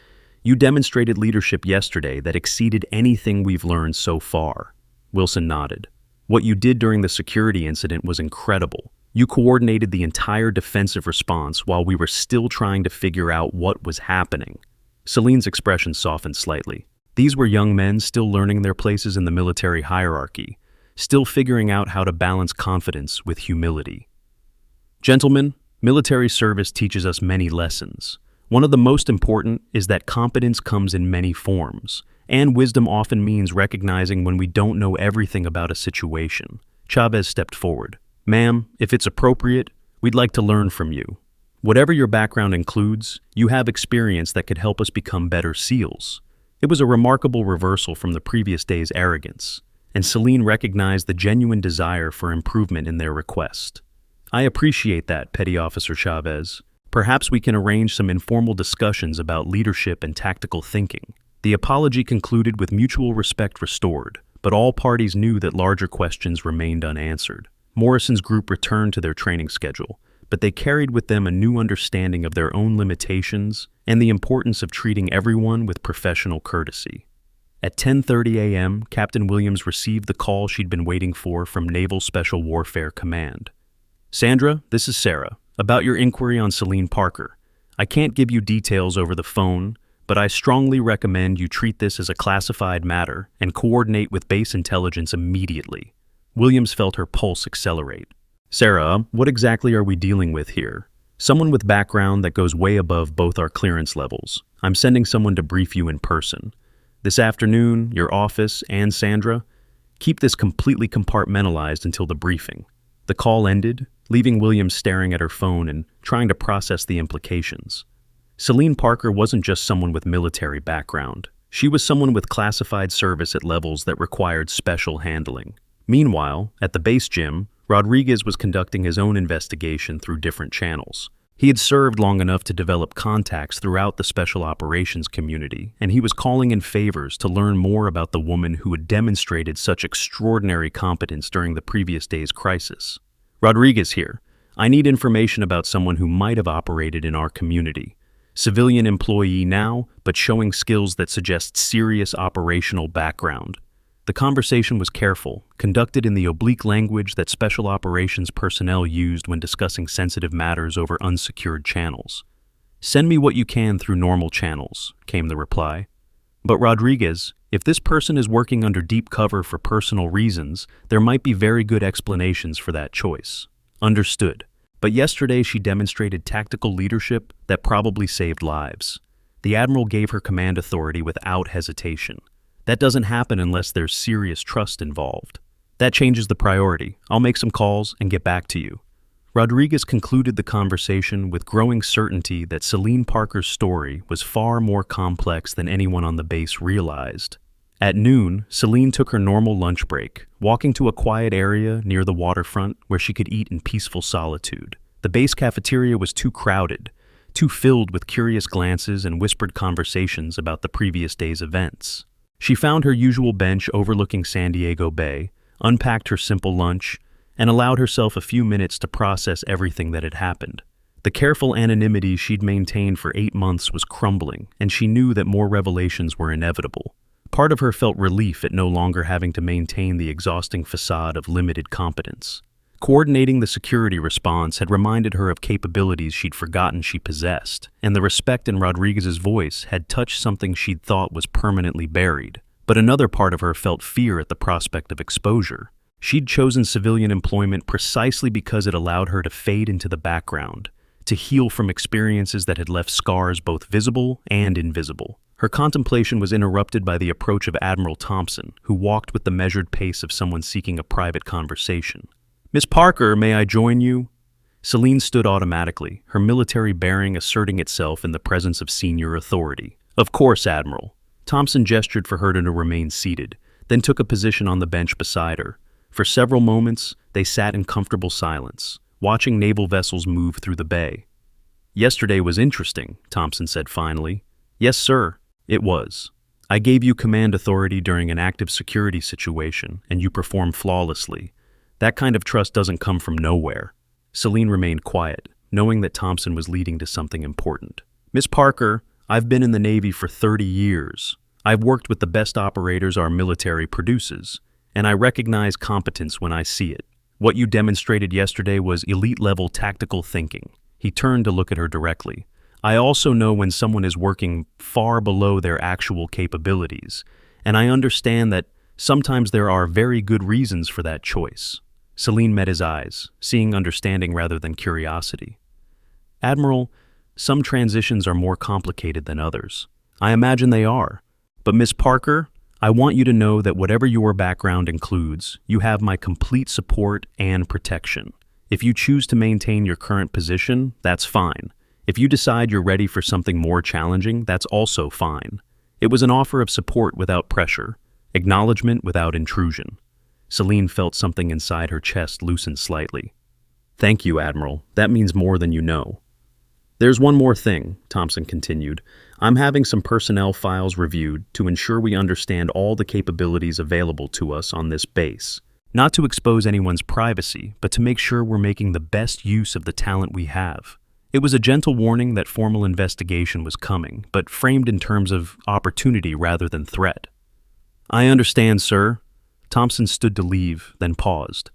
You demonstrated leadership yesterday that exceeded anything we've learned so far." Wilson nodded. "What you did during the security incident was incredible. You coordinated the entire defensive response while we were still trying to figure out what was happening." Celine's expression softened slightly. These were young men still learning their places in the military hierarchy, still figuring out how to balance confidence with humility. "Gentlemen, military service teaches us many lessons. One of the most important is that competence comes in many forms, and wisdom often means recognizing when we don't know everything about a situation." Chavez stepped forward. "Ma'am, if it's appropriate, we'd like to learn from you. Whatever your background includes, you have experience that could help us become better SEALs." It was a remarkable reversal from the previous day's arrogance, and Celine recognized the genuine desire for improvement in their request. "I appreciate that, Petty Officer Chavez. Perhaps we can arrange some informal discussions about leadership and tactical thinking." The apology concluded with mutual respect restored, but all parties knew that larger questions remained unanswered. Morrison's group returned to their training schedule, but they carried with them a new understanding of their own limitations and the importance of treating everyone with professional courtesy. At 10:30 a.m., Captain Williams received the call she'd been waiting for from Naval Special Warfare Command. "Sandra, this is Sarah. About your inquiry on Celine Parker. I can't give you details over the phone, but I strongly recommend you treat this as a classified matter and coordinate with base intelligence immediately." Williams felt her pulse accelerate. "Sarah, what exactly are we dealing with here?" "Someone with background that goes way above both our clearance levels. I'm sending someone to brief you in person. This afternoon, your office and Sandra, keep this completely compartmentalized until the briefing." The call ended, leaving Williams staring at her phone and trying to process the implications. Celine Parker wasn't just someone with military background. She was someone with classified service at levels that required special handling. Meanwhile, at the base gym, Rodriguez was conducting his own investigation through different channels. He had served long enough to develop contacts throughout the special operations community, and he was calling in favors to learn more about the woman who had demonstrated such extraordinary competence during the previous day's crisis. "Rodriguez here. I need information about someone who might have operated in our community. Civilian employee now, but showing skills that suggest serious operational background." The conversation was careful, conducted in the oblique language that special operations personnel used when discussing sensitive matters over unsecured channels. "Send me what you can through normal channels," came the reply. "But Rodriguez, if this person is working under deep cover for personal reasons, there might be very good explanations for that choice." "Understood. But yesterday she demonstrated tactical leadership that probably saved lives. The Admiral gave her command authority without hesitation. That doesn't happen unless there's serious trust involved. That changes the priority. I'll make some calls and get back to you." Rodriguez concluded the conversation with growing certainty that Celine Parker's story was far more complex than anyone on the base realized. At noon, Celine took her normal lunch break, walking to a quiet area near the waterfront where she could eat in peaceful solitude. The base cafeteria was too crowded, too filled with curious glances and whispered conversations about the previous day's events. She found her usual bench overlooking San Diego Bay, unpacked her simple lunch, and allowed herself a few minutes to process everything that had happened. The careful anonymity she'd maintained for 8 months was crumbling, and she knew that more revelations were inevitable. Part of her felt relief at no longer having to maintain the exhausting facade of limited competence. Coordinating the security response had reminded her of capabilities she'd forgotten she possessed, and the respect in Rodriguez's voice had touched something she'd thought was permanently buried. But another part of her felt fear at the prospect of exposure. She'd chosen civilian employment precisely because it allowed her to fade into the background, to heal from experiences that had left scars both visible and invisible. Her contemplation was interrupted by the approach of Admiral Thompson, who walked with the measured pace of someone seeking a private conversation. "Miss Parker, may I join you?" Celine stood automatically, her military bearing asserting itself in the presence of senior authority. "Of course, Admiral." Thompson gestured for her to remain seated, then took a position on the bench beside her. For several moments, they sat in comfortable silence, watching naval vessels move through the bay. "Yesterday was interesting," Thompson said finally. "Yes, sir, it was. I gave you command authority during an active security situation, and you performed flawlessly. That kind of trust doesn't come from nowhere." Celine remained quiet, knowing that Thompson was leading to something important. "Miss Parker, I've been in the Navy for 30 years. I've worked with the best operators our military produces, and I recognize competence when I see it. What you demonstrated yesterday was elite-level tactical thinking." He turned to look at her directly. "I also know when someone is working far below their actual capabilities, and I understand that sometimes there are very good reasons for that choice." Celine met his eyes, seeing understanding rather than curiosity. "Admiral, some transitions are more complicated than others. I imagine they are. But Miss Parker, I want you to know that whatever your background includes, you have my complete support and protection. If you choose to maintain your current position, that's fine. If you decide you're ready for something more challenging, that's also fine." It was an offer of support without pressure, acknowledgement without intrusion. Celine felt something inside her chest loosen slightly. "Thank you, Admiral. That means more than you know." "There's one more thing," Thompson continued. "I'm having some personnel files reviewed to ensure we understand all the capabilities available to us on this base. Not to expose anyone's privacy, but to make sure we're making the best use of the talent we have." It was a gentle warning that formal investigation was coming, but framed in terms of opportunity rather than threat. "I understand, sir." Thompson stood to leave, then paused.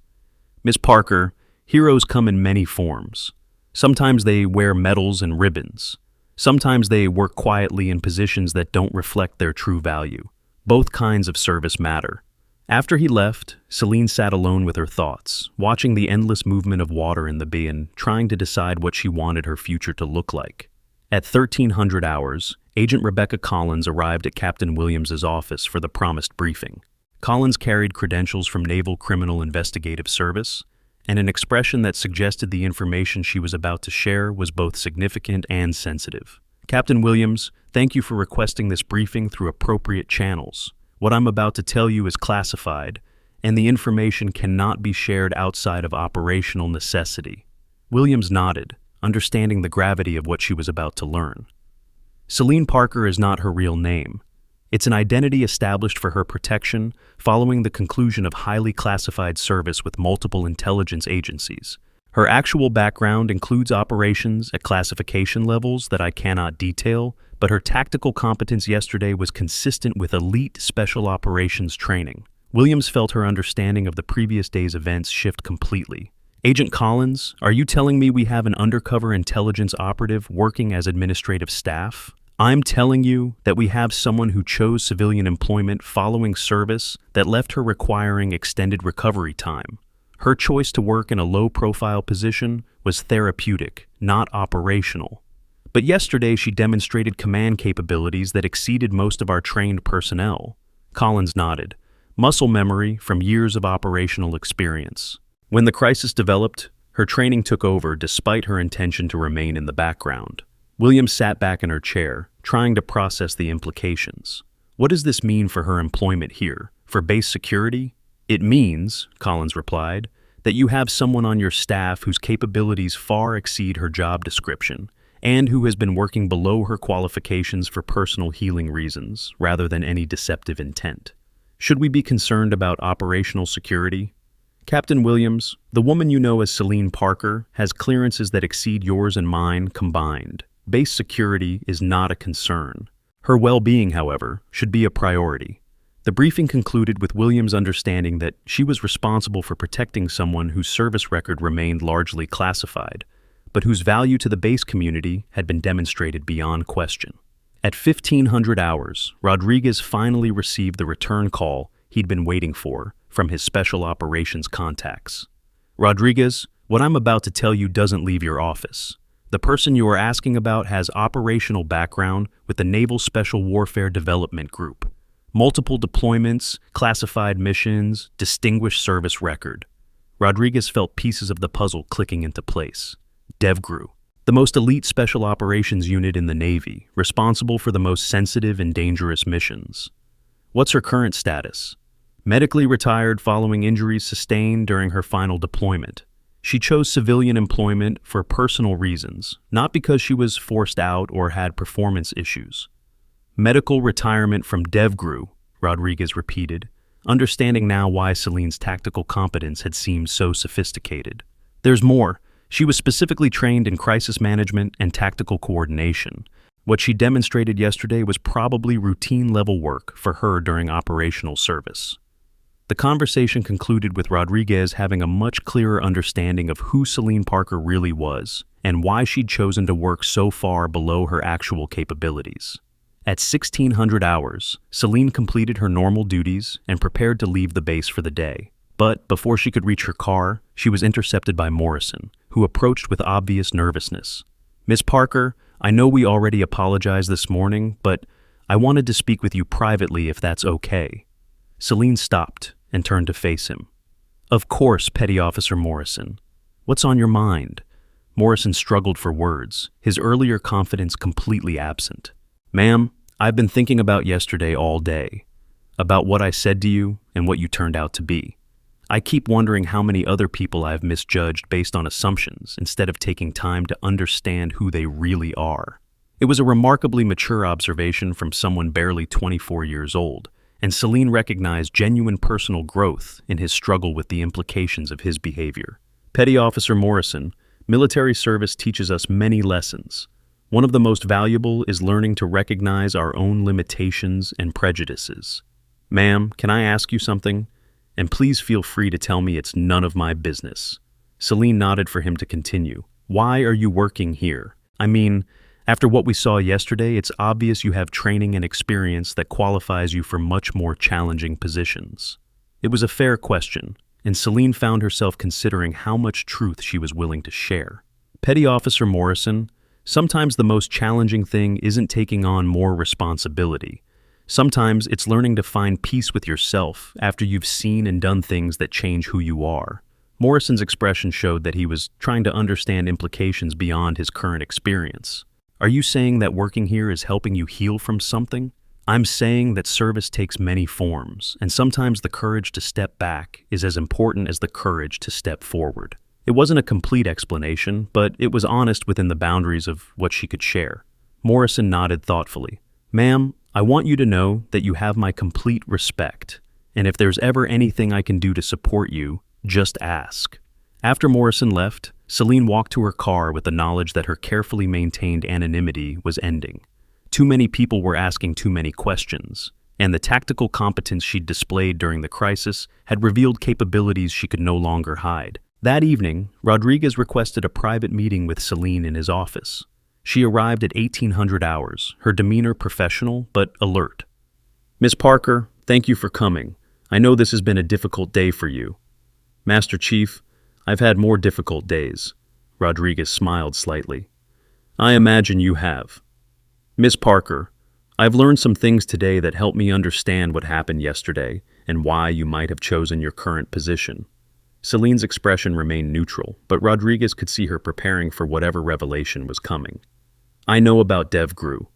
"Miss Parker, heroes come in many forms. Sometimes they wear medals and ribbons. Sometimes they work quietly in positions that don't reflect their true value. Both kinds of service matter." After he left, Celine sat alone with her thoughts, watching the endless movement of water in the bay and trying to decide what she wanted her future to look like. At 1300 hours, Agent Rebecca Collins arrived at Captain Williams's office for the promised briefing. Collins carried credentials from Naval Criminal Investigative Service, and an expression that suggested the information she was about to share was both significant and sensitive. "Captain Williams, thank you for requesting this briefing through appropriate channels. What I'm about to tell you is classified, and the information cannot be shared outside of operational necessity." Williams nodded, understanding the gravity of what she was about to learn. Celine Parker is not her real name. It's an identity established for her protection following the conclusion of highly classified service with multiple intelligence agencies. Her actual background includes operations at classification levels that I cannot detail, but her tactical competence yesterday was consistent with elite special operations training. Williams felt her understanding of the previous day's events shift completely. Agent Collins, are you telling me we have an undercover intelligence operative working as administrative staff? I'm telling you that we have someone who chose civilian employment following service that left her requiring extended recovery time. Her choice to work in a low-profile position was therapeutic, not operational. But yesterday she demonstrated command capabilities that exceeded most of our trained personnel. Collins nodded. Muscle memory from years of operational experience. When the crisis developed, her training took over despite her intention to remain in the background. Williams sat back in her chair, trying to process the implications. What does this mean for her employment here? For base security? It means, Collins replied, that you have someone on your staff whose capabilities far exceed her job description, and who has been working below her qualifications for personal healing reasons, rather than any deceptive intent. Should we be concerned about operational security? Captain Williams, the woman you know as Celine Parker has clearances that exceed yours and mine combined. Base security is not a concern. Her well-being, however, should be a priority. The briefing concluded with Williams understanding that she was responsible for protecting someone whose service record remained largely classified, but whose value to the base community had been demonstrated beyond question. At 1500 hours, Rodriguez finally received the return call he'd been waiting for from his special operations contacts. Rodriguez, what I'm about to tell you doesn't leave your office. The person you are asking about has operational background with the Naval Special Warfare Development Group. Multiple deployments, classified missions, distinguished service record. Rodriguez felt pieces of the puzzle clicking into place. DevGru, the most elite special operations unit in the Navy, responsible for the most sensitive and dangerous missions. What's her current status? Medically retired following injuries sustained during her final deployment. She chose civilian employment for personal reasons, not because she was forced out or had performance issues. Medical retirement from DevGru, Rodriguez repeated, understanding now why Celine's tactical competence had seemed so sophisticated. There's more. She was specifically trained in crisis management and tactical coordination. What she demonstrated yesterday was probably routine-level work for her during operational service. The conversation concluded with Rodriguez having a much clearer understanding of who Celine Parker really was and why she'd chosen to work so far below her actual capabilities. At 1600 hours, Celine completed her normal duties and prepared to leave the base for the day. But before she could reach her car, she was intercepted by Morrison, who approached with obvious nervousness. Miss Parker, I know we already apologized this morning, but I wanted to speak with you privately if that's okay. Celine stopped and turned to face him. Of course, Petty Officer Morrison. What's on your mind? Morrison struggled for words, his earlier confidence completely absent. Ma'am, I've been thinking about yesterday all day, about what I said to you and what you turned out to be. I keep wondering how many other people I've misjudged based on assumptions instead of taking time to understand who they really are. It was a remarkably mature observation from someone barely 24 years old, and Celine recognized genuine personal growth in his struggle with the implications of his behavior. Petty Officer Morrison, military service teaches us many lessons. One of the most valuable is learning to recognize our own limitations and prejudices. Ma'am, can I ask you something? And please feel free to tell me it's none of my business. Celine nodded for him to continue. Why are you working here? I mean, after what we saw yesterday, it's obvious you have training and experience that qualifies you for much more challenging positions. It was a fair question, and Celine found herself considering how much truth she was willing to share. Petty Officer Morrison, sometimes the most challenging thing isn't taking on more responsibility. Sometimes it's learning to find peace with yourself after you've seen and done things that change who you are. Morrison's expression showed that he was trying to understand implications beyond his current experience. Are you saying that working here is helping you heal from something? I'm saying that service takes many forms, and sometimes the courage to step back is as important as the courage to step forward. It wasn't a complete explanation, but it was honest within the boundaries of what she could share. Morrison nodded thoughtfully. Ma'am, I want you to know that you have my complete respect, and if there's ever anything I can do to support you, just ask. After Morrison left, Celine walked to her car with the knowledge that her carefully maintained anonymity was ending. Too many people were asking too many questions, and the tactical competence she'd displayed during the crisis had revealed capabilities she could no longer hide. That evening, Rodriguez requested a private meeting with Celine in his office. She arrived at 1800 hours, her demeanor professional but alert. "Miss Parker, thank you for coming. I know this has been a difficult day for you." "Master Chief, I've had more difficult days." Rodriguez smiled slightly. "I imagine you have. Miss Parker, I've learned some things today that help me understand what happened yesterday and why you might have chosen your current position." Celine's expression remained neutral, but Rodriguez could see her preparing for whatever revelation was coming. "I know about DevGru.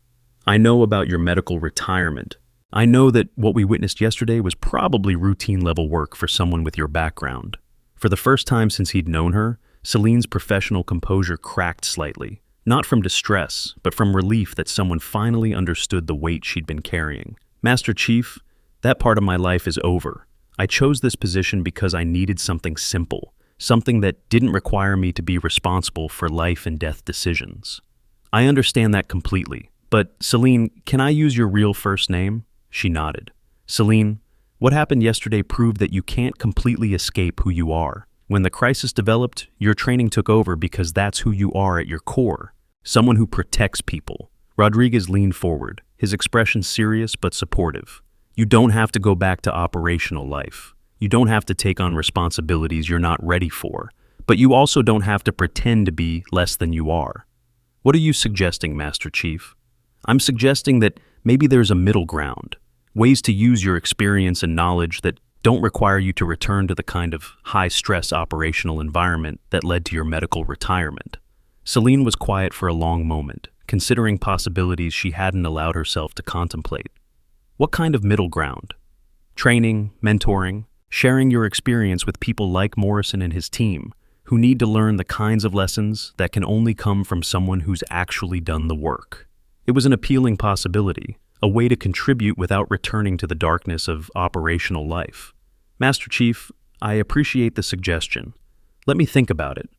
I know about your medical retirement. I know that what we witnessed yesterday was probably routine-level work for someone with your background." For the first time since he'd known her, Celine's professional composure cracked slightly, not from distress, but from relief that someone finally understood the weight she'd been carrying. "Master Chief, that part of my life is over. I chose this position because I needed something simple, something that didn't require me to be responsible for life and death decisions." "I understand that completely, but Celine, can I use your real first name?" She nodded. "Celine, what happened yesterday proved that you can't completely escape who you are. When the crisis developed, your training took over because that's who you are at your core, someone who protects people." Rodriguez leaned forward, his expression serious but supportive. "You don't have to go back to operational life. You don't have to take on responsibilities you're not ready for, but you also don't have to pretend to be less than you are." "What are you suggesting, Master Chief?" "I'm suggesting that maybe there's a middle ground, ways to use your experience and knowledge that don't require you to return to the kind of high-stress operational environment that led to your medical retirement." Celine was quiet for a long moment, considering possibilities she hadn't allowed herself to contemplate. "What kind of middle ground?" "Training, mentoring, sharing your experience with people like Morrison and his team, who need to learn the kinds of lessons that can only come from someone who's actually done the work." It was an appealing possibility, a way to contribute without returning to the darkness of operational life. "Master Chief, I appreciate the suggestion. Let me think about it."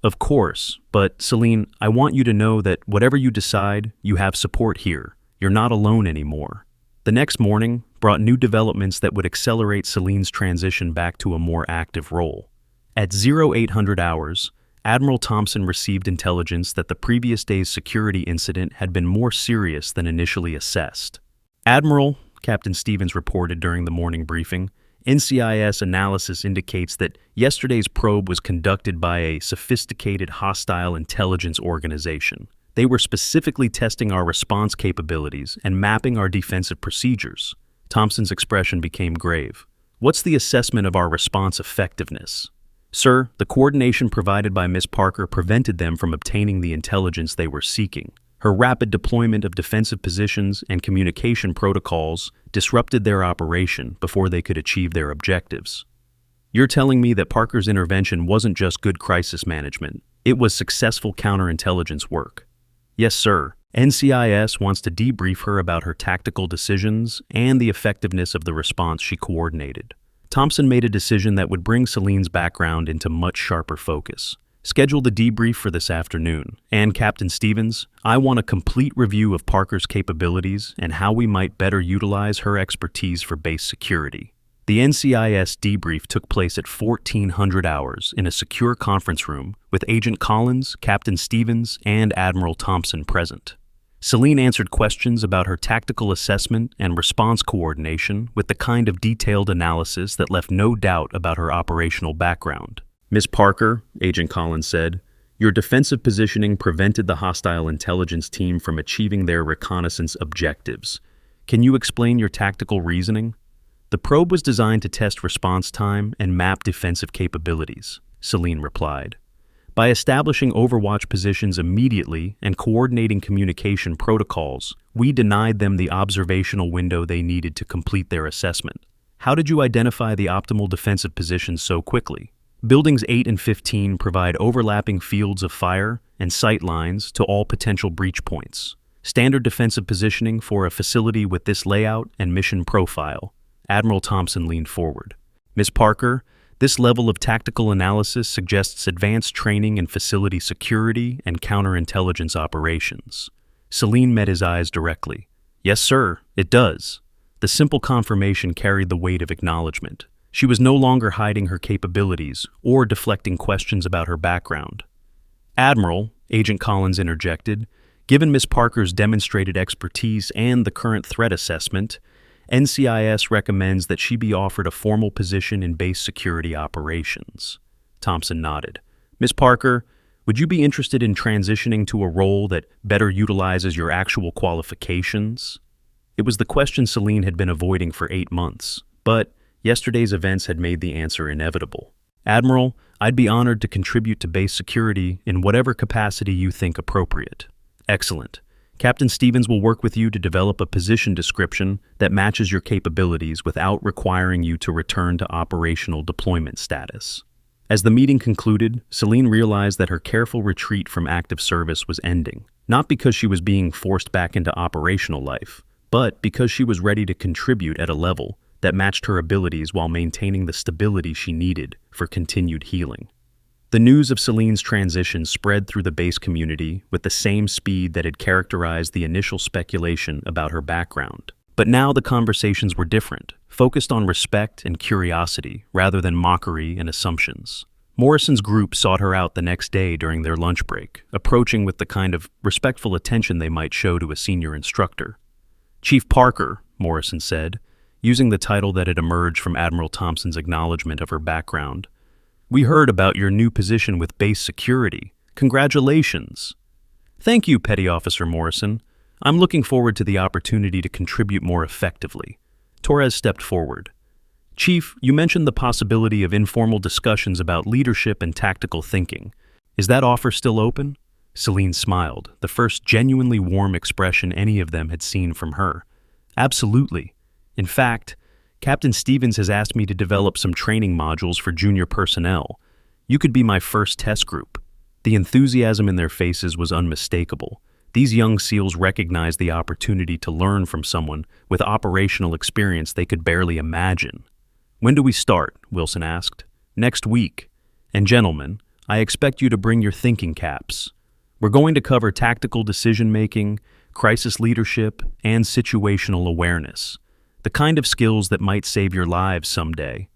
"Of course, but Celine, I want you to know that whatever you decide, you have support here. You're not alone anymore." The next morning brought new developments that would accelerate Celine's transition back to a more active role. At 0800 hours, Admiral Thompson received intelligence that the previous day's security incident had been more serious than initially assessed. "Admiral," Captain Stevens reported during the morning briefing, "NCIS analysis indicates that yesterday's probe was conducted by a sophisticated hostile intelligence organization. They were specifically testing our response capabilities and mapping our defensive procedures." Thompson's expression became grave. "What's the assessment of our response effectiveness?" "Sir, the coordination provided by Miss Parker prevented them from obtaining the intelligence they were seeking. Her rapid deployment of defensive positions and communication protocols disrupted their operation before they could achieve their objectives." "You're telling me that Parker's intervention wasn't just good crisis management, it was successful counterintelligence work?" "Yes, sir. NCIS wants to debrief her about her tactical decisions and the effectiveness of the response she coordinated." Thompson made a decision that would bring Celine's background into much sharper focus. "Schedule the debrief for this afternoon. And Captain Stevens, I want a complete review of Parker's capabilities and how we might better utilize her expertise for base security." The NCIS debrief took place at 1400 hours in a secure conference room with Agent Collins, Captain Stevens, and Admiral Thompson present. Celine answered questions about her tactical assessment and response coordination with the kind of detailed analysis that left no doubt about her operational background. "Miss Parker," Agent Collins said, "your defensive positioning prevented the hostile intelligence team from achieving their reconnaissance objectives. Can you explain your tactical reasoning?" "The probe was designed to test response time and map defensive capabilities," Celine replied. "By establishing overwatch positions immediately and coordinating communication protocols, we denied them the observational window they needed to complete their assessment." "How did you identify the optimal defensive positions so quickly?" "Buildings 8 and 15 provide overlapping fields of fire and sight lines to all potential breach points. Standard defensive positioning for a facility with this layout and mission profile." Admiral Thompson leaned forward. "Miss Parker, this level of tactical analysis suggests advanced training in facility security and counterintelligence operations." Celine met his eyes directly. "Yes, sir, it does. The simple confirmation carried the weight of acknowledgement. She was no longer hiding her capabilities or deflecting questions about her background. "Admiral," Agent Collins interjected, "given Miss Parker's demonstrated expertise and the current threat assessment, NCIS recommends that she be offered a formal position in base security operations." Thompson nodded. "Miss Parker, would you be interested in transitioning to a role that better utilizes your actual qualifications?" It was the question Celine had been avoiding for 8 months, but yesterday's events had made the answer inevitable. "Admiral, I'd be honored to contribute to base security in whatever capacity you think appropriate." "Excellent. Captain Stevens will work with you to develop a position description that matches your capabilities without requiring you to return to operational deployment status." As the meeting concluded, Celine realized that her careful retreat from active service was ending, not because she was being forced back into operational life, but because she was ready to contribute at a level that matched her abilities while maintaining the stability she needed for continued healing. The news of Celine's transition spread through the base community with the same speed that had characterized the initial speculation about her background. But now the conversations were different, focused on respect and curiosity rather than mockery and assumptions. Morrison's group sought her out the next day during their lunch break, approaching with the kind of respectful attention they might show to a senior instructor. "Chief Parker," Morrison said, using the title that had emerged from Admiral Thompson's acknowledgement of her background, "we heard about your new position with base security. Congratulations." "Thank you, Petty Officer Morrison. I'm looking forward to the opportunity to contribute more effectively." Torres stepped forward. "Chief, you mentioned the possibility of informal discussions about leadership and tactical thinking. Is that offer still open?" Celine smiled, the first genuinely warm expression any of them had seen from her. "Absolutely. In fact, Captain Stevens has asked me to develop some training modules for junior personnel. You could be my first test group." The enthusiasm in their faces was unmistakable. These young SEALs recognized the opportunity to learn from someone with operational experience they could barely imagine. "When do we start?" Wilson asked. "Next week. And gentlemen, I expect you to bring your thinking caps. We're going to cover tactical decision-making, crisis leadership, and situational awareness, the kind of skills that might save your lives someday."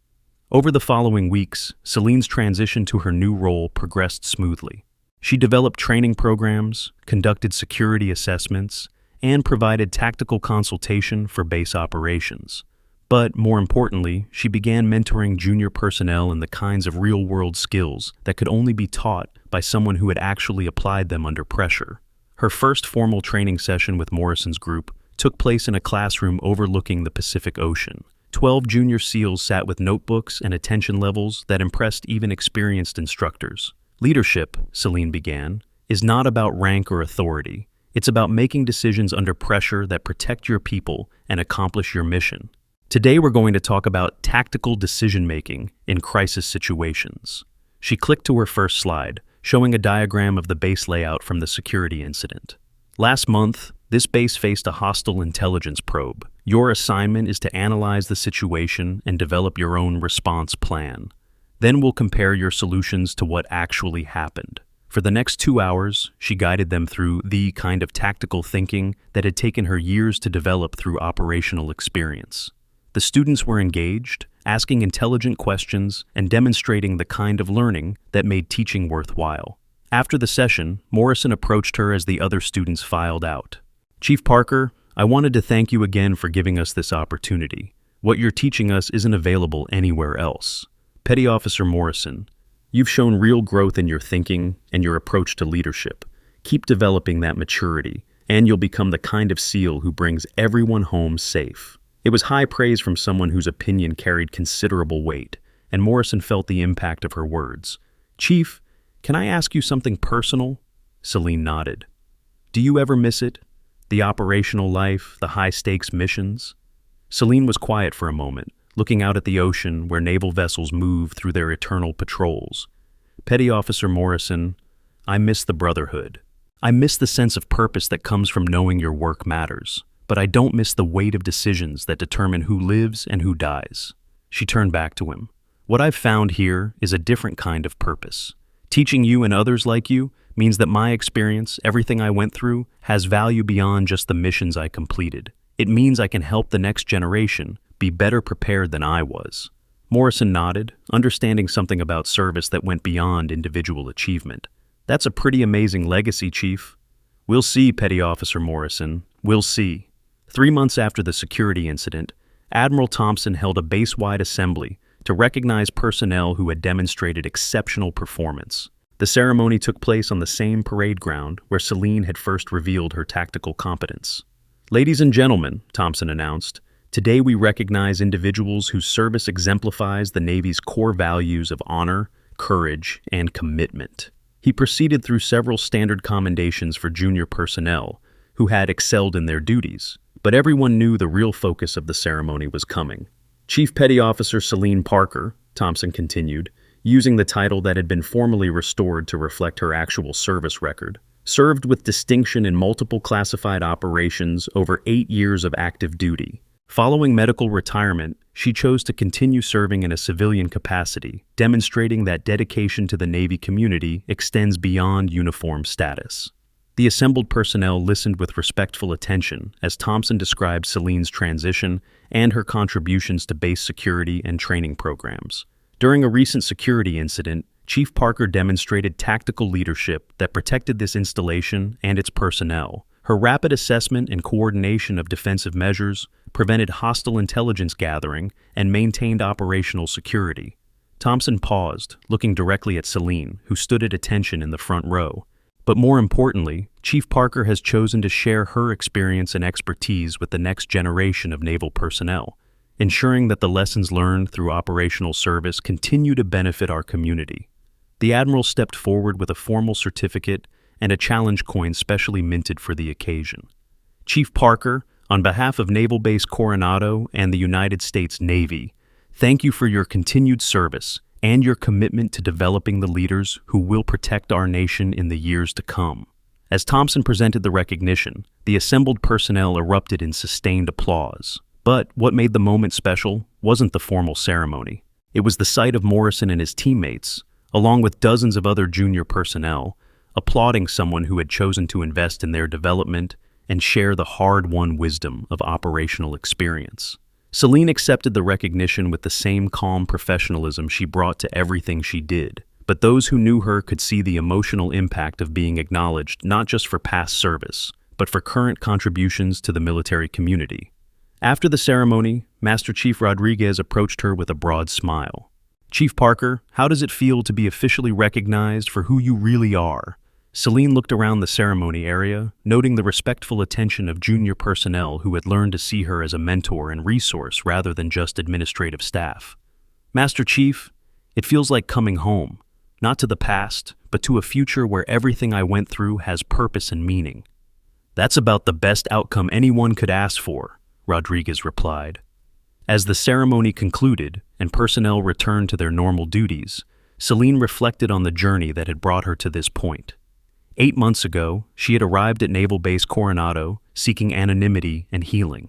Over the following weeks, Celine's transition to her new role progressed smoothly. She developed training programs, conducted security assessments, and provided tactical consultation for base operations. But more importantly, she began mentoring junior personnel in the kinds of real-world skills that could only be taught by someone who had actually applied them under pressure. Her first formal training session with Morrison's group took place in a classroom overlooking the Pacific Ocean. 12 junior SEALs sat with notebooks and attention levels that impressed even experienced instructors. "Leadership," Celine began, "is not about rank or authority. It's about making decisions under pressure that protect your people and accomplish your mission. Today we're going to talk about tactical decision-making in crisis situations." She clicked to her first slide, showing a diagram of the base layout from the security incident. "Last month, this base faced a hostile intelligence probe. Your assignment is to analyze the situation and develop your own response plan. Then we'll compare your solutions to what actually happened." For the next 2 hours, she guided them through the kind of tactical thinking that had taken her years to develop through operational experience. The students were engaged, asking intelligent questions and demonstrating the kind of learning that made teaching worthwhile. After the session, Morrison approached her as the other students filed out. "Chief Parker, I wanted to thank you again for giving us this opportunity. What you're teaching us isn't available anywhere else." "Petty Officer Morrison, you've shown real growth in your thinking and your approach to leadership. Keep developing that maturity, and you'll become the kind of SEAL who brings everyone home safe." It was high praise from someone whose opinion carried considerable weight, and Morrison felt the impact of her words. "Chief, can I ask you something personal?" Celine nodded. "Do you ever miss it? The operational life, the high-stakes missions?" Celine was quiet for a moment, looking out at the ocean where naval vessels move through their eternal patrols. "Petty Officer Morrison, I miss the brotherhood. I miss the sense of purpose that comes from knowing your work matters. But I don't miss the weight of decisions that determine who lives and who dies." She turned back to him. "What I've found here is a different kind of purpose. Teaching you and others like you means that my experience, everything I went through, has value beyond just the missions I completed. It means I can help the next generation be better prepared than I was." Morrison nodded, understanding something about service that went beyond individual achievement. "That's a pretty amazing legacy, Chief." "We'll see, Petty Officer Morrison. We'll see." 3 months after the security incident, Admiral Thompson held a base-wide assembly to recognize personnel who had demonstrated exceptional performance. The ceremony took place on the same parade ground where Celine had first revealed her tactical competence. "Ladies and gentlemen," Thompson announced, "today we recognize individuals whose service exemplifies the Navy's core values of honor, courage, and commitment." He proceeded through several standard commendations for junior personnel who had excelled in their duties, but everyone knew the real focus of the ceremony was coming. "Chief Petty Officer Celine Parker," Thompson continued, using the title that had been formally restored to reflect her actual service record, served with distinction in multiple classified operations over 8 years of active duty. Following medical retirement, she chose to continue serving in a civilian capacity, demonstrating that dedication to the Navy community extends beyond uniform status. The assembled personnel listened with respectful attention as Thompson described Celine's transition and her contributions to base security and training programs. During a recent security incident, Chief Parker demonstrated tactical leadership that protected this installation and its personnel. Her rapid assessment and coordination of defensive measures prevented hostile intelligence gathering and maintained operational security. Thompson paused, looking directly at Celine, who stood at attention in the front row. But more importantly, Chief Parker has chosen to share her experience and expertise with the next generation of naval personnel, ensuring that the lessons learned through operational service continue to benefit our community. The Admiral stepped forward with a formal certificate and a challenge coin specially minted for the occasion. "Chief Parker, on behalf of Naval Base Coronado and the United States Navy, thank you for your continued service and your commitment to developing the leaders who will protect our nation in the years to come." As Thompson presented the recognition, the assembled personnel erupted in sustained applause. But what made the moment special wasn't the formal ceremony. It was the sight of Morrison and his teammates, along with dozens of other junior personnel, applauding someone who had chosen to invest in their development and share the hard-won wisdom of operational experience. Celine accepted the recognition with the same calm professionalism she brought to everything she did, but those who knew her could see the emotional impact of being acknowledged not just for past service, but for current contributions to the military community. After the ceremony, Master Chief Rodriguez approached her with a broad smile. "Chief Parker, how does it feel to be officially recognized for who you really are?" Celine looked around the ceremony area, noting the respectful attention of junior personnel who had learned to see her as a mentor and resource rather than just administrative staff. "Master Chief, it feels like coming home, not to the past, but to a future where everything I went through has purpose and meaning." "That's about the best outcome anyone could ask for," Rodriguez replied. As the ceremony concluded and personnel returned to their normal duties, Celine reflected on the journey that had brought her to this point. 8 months ago, she had arrived at Naval Base Coronado seeking anonymity and healing.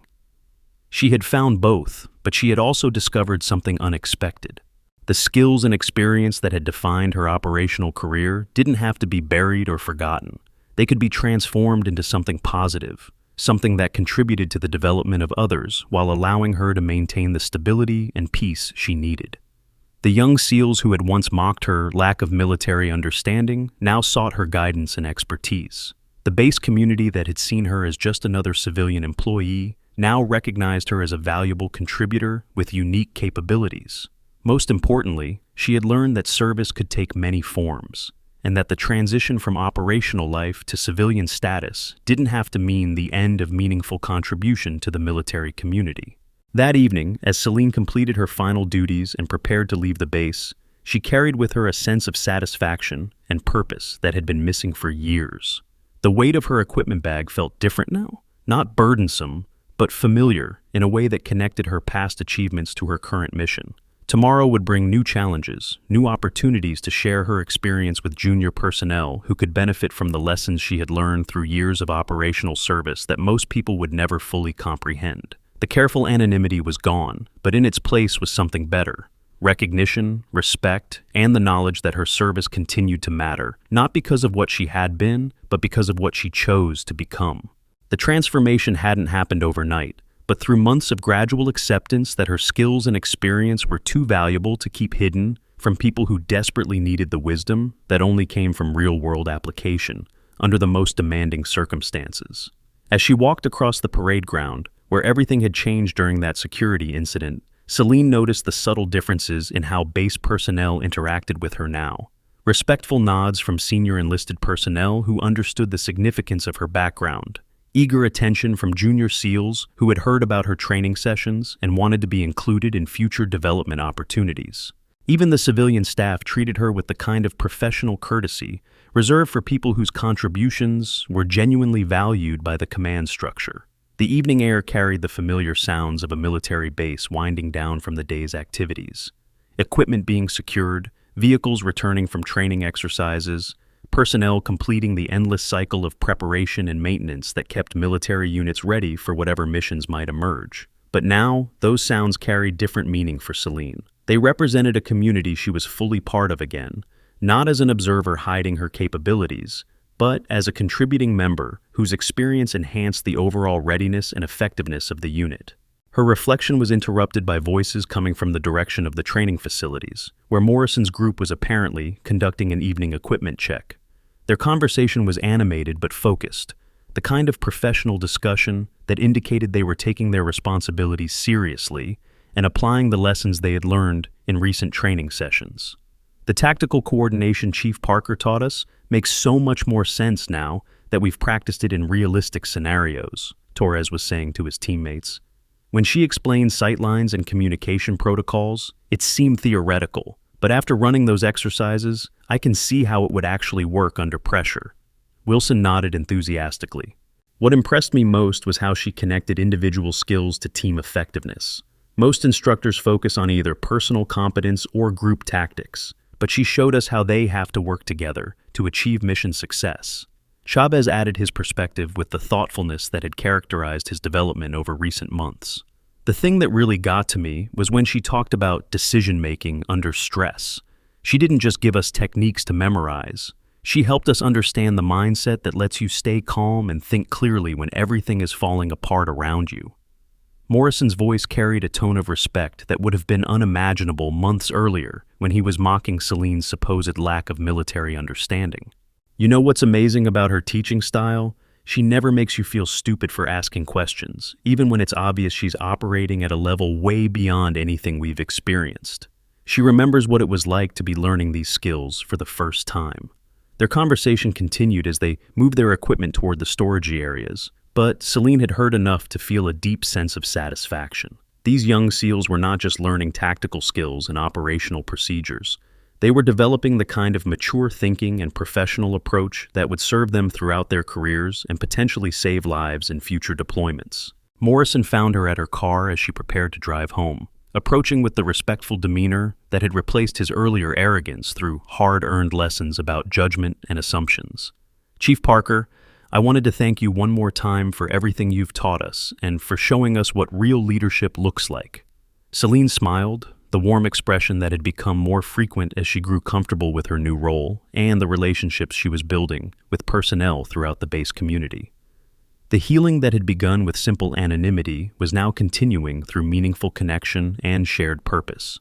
She had found both, but she had also discovered something unexpected. The skills and experience that had defined her operational career didn't have to be buried or forgotten. They could be transformed into something positive, something that contributed to the development of others while allowing her to maintain the stability and peace she needed. The young SEALs who had once mocked her lack of military understanding now sought her guidance and expertise. The base community that had seen her as just another civilian employee now recognized her as a valuable contributor with unique capabilities. Most importantly, she had learned that service could take many forms, and that the transition from operational life to civilian status didn't have to mean the end of meaningful contribution to the military community. That evening, as Celine completed her final duties and prepared to leave the base, she carried with her a sense of satisfaction and purpose that had been missing for years. The weight of her equipment bag felt different now, not burdensome, but familiar in a way that connected her past achievements to her current mission. Tomorrow would bring new challenges, new opportunities to share her experience with junior personnel who could benefit from the lessons she had learned through years of operational service that most people would never fully comprehend. The careful anonymity was gone, but in its place was something better: recognition, respect, and the knowledge that her service continued to matter, not because of what she had been, but because of what she chose to become. The transformation hadn't happened overnight, but through months of gradual acceptance that her skills and experience were too valuable to keep hidden from people who desperately needed the wisdom that only came from real-world application under the most demanding circumstances. As she walked across the parade ground, where everything had changed during that security incident, Celine noticed the subtle differences in how base personnel interacted with her now. Respectful nods from senior enlisted personnel who understood the significance of her background, eager attention from junior SEALs who had heard about her training sessions and wanted to be included in future development opportunities. Even the civilian staff treated her with the kind of professional courtesy reserved for people whose contributions were genuinely valued by the command structure. The evening air carried the familiar sounds of a military base winding down from the day's activities. Equipment being secured, vehicles returning from training exercises, personnel completing the endless cycle of preparation and maintenance that kept military units ready for whatever missions might emerge. But now, those sounds carried different meaning for Celine. They represented a community she was fully part of again, not as an observer hiding her capabilities, but as a contributing member whose experience enhanced the overall readiness and effectiveness of the unit. Her reflection was interrupted by voices coming from the direction of the training facilities, where Morrison's group was apparently conducting an evening equipment check. Their conversation was animated but focused, the kind of professional discussion that indicated they were taking their responsibilities seriously and applying the lessons they had learned in recent training sessions. The tactical coordination Chief Parker taught us makes so much more sense now that we've practiced it in realistic scenarios, Torres was saying to his teammates. When she explained sightlines and communication protocols, it seemed theoretical, but after running those exercises, I can see how it would actually work under pressure. Wilson nodded enthusiastically. What impressed me most was how she connected individual skills to team effectiveness. Most instructors focus on either personal competence or group tactics, but she showed us how they have to work together to achieve mission success. Chavez added his perspective with the thoughtfulness that had characterized his development over recent months. The thing that really got to me was when she talked about decision-making under stress. She didn't just give us techniques to memorize. She helped us understand the mindset that lets you stay calm and think clearly when everything is falling apart around you. Morrison's voice carried a tone of respect that would have been unimaginable months earlier when he was mocking Celine's supposed lack of military understanding. You know what's amazing about her teaching style? She never makes you feel stupid for asking questions, even when it's obvious she's operating at a level way beyond anything we've experienced. She remembers what it was like to be learning these skills for the first time. Their conversation continued as they moved their equipment toward the storage areas, but Celine had heard enough to feel a deep sense of satisfaction. These young SEALs were not just learning tactical skills and operational procedures. They were developing the kind of mature thinking and professional approach that would serve them throughout their careers and potentially save lives in future deployments. Morrison found her at her car as she prepared to drive home, approaching with the respectful demeanor that had replaced his earlier arrogance through hard-earned lessons about judgment and assumptions. Chief Parker, I wanted to thank you one more time for everything you've taught us and for showing us what real leadership looks like. Celine smiled, the warm expression that had become more frequent as she grew comfortable with her new role and the relationships she was building with personnel throughout the base community. The healing that had begun with simple anonymity was now continuing through meaningful connection and shared purpose.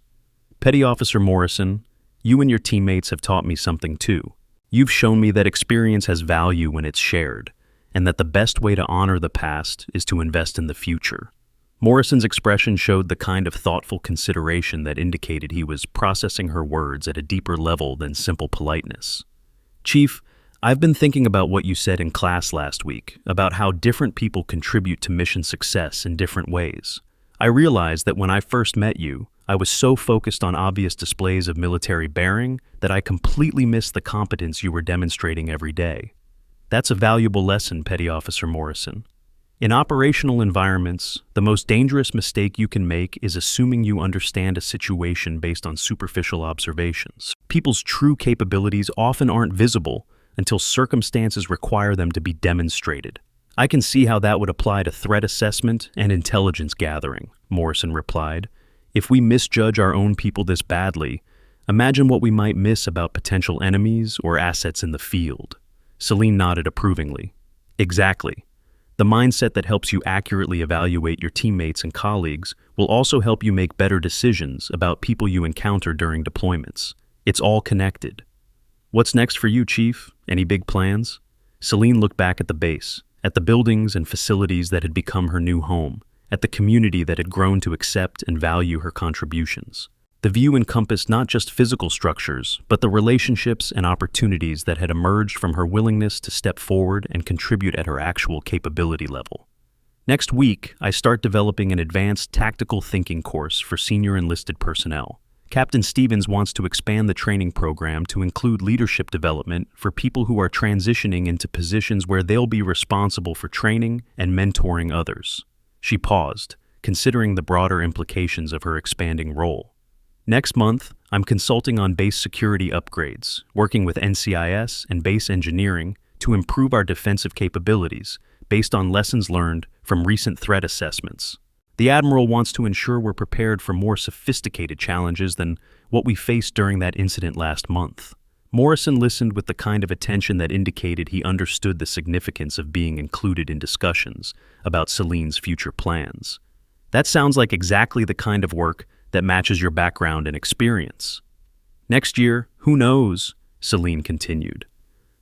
Petty Officer Morrison, you and your teammates have taught me something too. You've shown me that experience has value when it's shared, and that the best way to honor the past is to invest in the future. Morrison's expression showed the kind of thoughtful consideration that indicated he was processing her words at a deeper level than simple politeness. Chief, I've been thinking about what you said in class last week, about how different people contribute to mission success in different ways. I realized that when I first met you, I was so focused on obvious displays of military bearing that I completely missed the competence you were demonstrating every day. That's a valuable lesson, Petty Officer Morrison. In operational environments, the most dangerous mistake you can make is assuming you understand a situation based on superficial observations. People's true capabilities often aren't visible until circumstances require them to be demonstrated. I can see how that would apply to threat assessment and intelligence gathering, Morrison replied. If we misjudge our own people this badly, imagine what we might miss about potential enemies or assets in the field. Celine nodded approvingly. Exactly. The mindset that helps you accurately evaluate your teammates and colleagues will also help you make better decisions about people you encounter during deployments. It's all connected. What's next for you, Chief? Any big plans? Celine looked back at the base, at the buildings and facilities that had become her new home, at the community that had grown to accept and value her contributions. The view encompassed not just physical structures, but the relationships and opportunities that had emerged from her willingness to step forward and contribute at her actual capability level. Next week, I start developing an advanced tactical thinking course for senior enlisted personnel. Captain Stevens wants to expand the training program to include leadership development for people who are transitioning into positions where they'll be responsible for training and mentoring others. She paused, considering the broader implications of her expanding role. Next month, I'm consulting on base security upgrades, working with NCIS and base engineering to improve our defensive capabilities based on lessons learned from recent threat assessments. The Admiral wants to ensure we're prepared for more sophisticated challenges than what we faced during that incident last month. Morrison listened with the kind of attention that indicated he understood the significance of being included in discussions about Celine's future plans. That sounds like exactly the kind of work that matches your background and experience. Next year, who knows? Celine continued.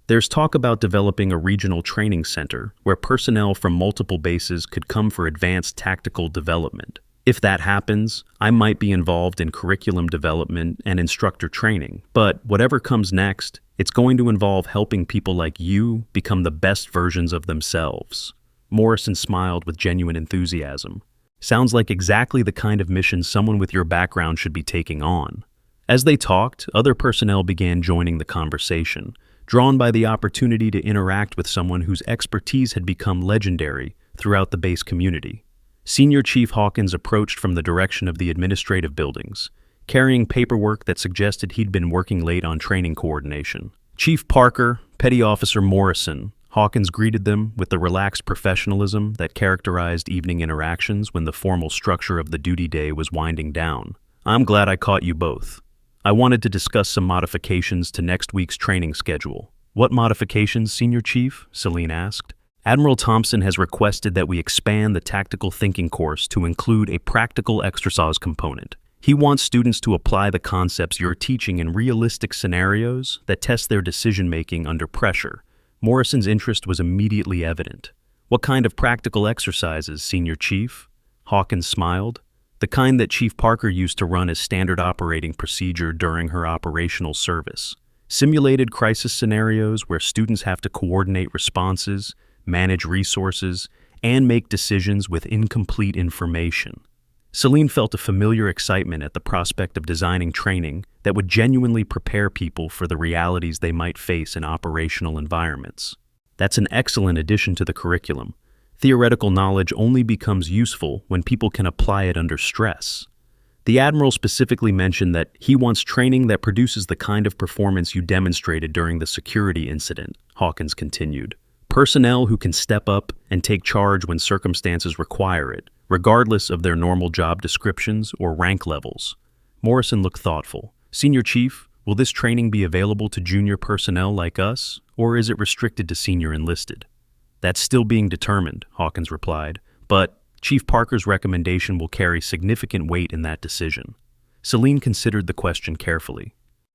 There's talk about developing a regional training center where personnel from multiple bases could come for advanced tactical development. If that happens, I might be involved in curriculum development and instructor training. But whatever comes next, it's going to involve helping people like you become the best versions of themselves. Morrison smiled with genuine enthusiasm. Sounds like exactly the kind of mission someone with your background should be taking on. As they talked, other personnel began joining the conversation, drawn by the opportunity to interact with someone whose expertise had become legendary throughout the base community. Senior Chief Hawkins approached from the direction of the administrative buildings, carrying paperwork that suggested he'd been working late on training coordination. Chief Parker, Petty Officer Morrison, Hawkins greeted them with the relaxed professionalism that characterized evening interactions when the formal structure of the duty day was winding down. I'm glad I caught you both. I wanted to discuss some modifications to next week's training schedule. What modifications, Senior Chief? Celine asked. Admiral Thompson has requested that we expand the tactical thinking course to include a practical exercise component. He wants students to apply the concepts you're teaching in realistic scenarios that test their decision-making under pressure. Morrison's interest was immediately evident. What kind of practical exercises, Senior Chief? Hawkins smiled. The kind that Chief Parker used to run as standard operating procedure during her operational service. Simulated crisis scenarios where students have to coordinate responses, manage resources, and make decisions with incomplete information. Celine felt a familiar excitement at the prospect of designing training that would genuinely prepare people for the realities they might face in operational environments. That's an excellent addition to the curriculum. Theoretical knowledge only becomes useful when people can apply it under stress. The Admiral specifically mentioned that he wants training that produces the kind of performance you demonstrated during the security incident, Hawkins continued. Personnel who can step up and take charge when circumstances require it, regardless of their normal job descriptions or rank levels. Morrison looked thoughtful. Senior Chief, will this training be available to junior personnel like us, or is it restricted to senior enlisted? That's still being determined, Hawkins replied, but Chief Parker's recommendation will carry significant weight in that decision. Celine considered the question carefully.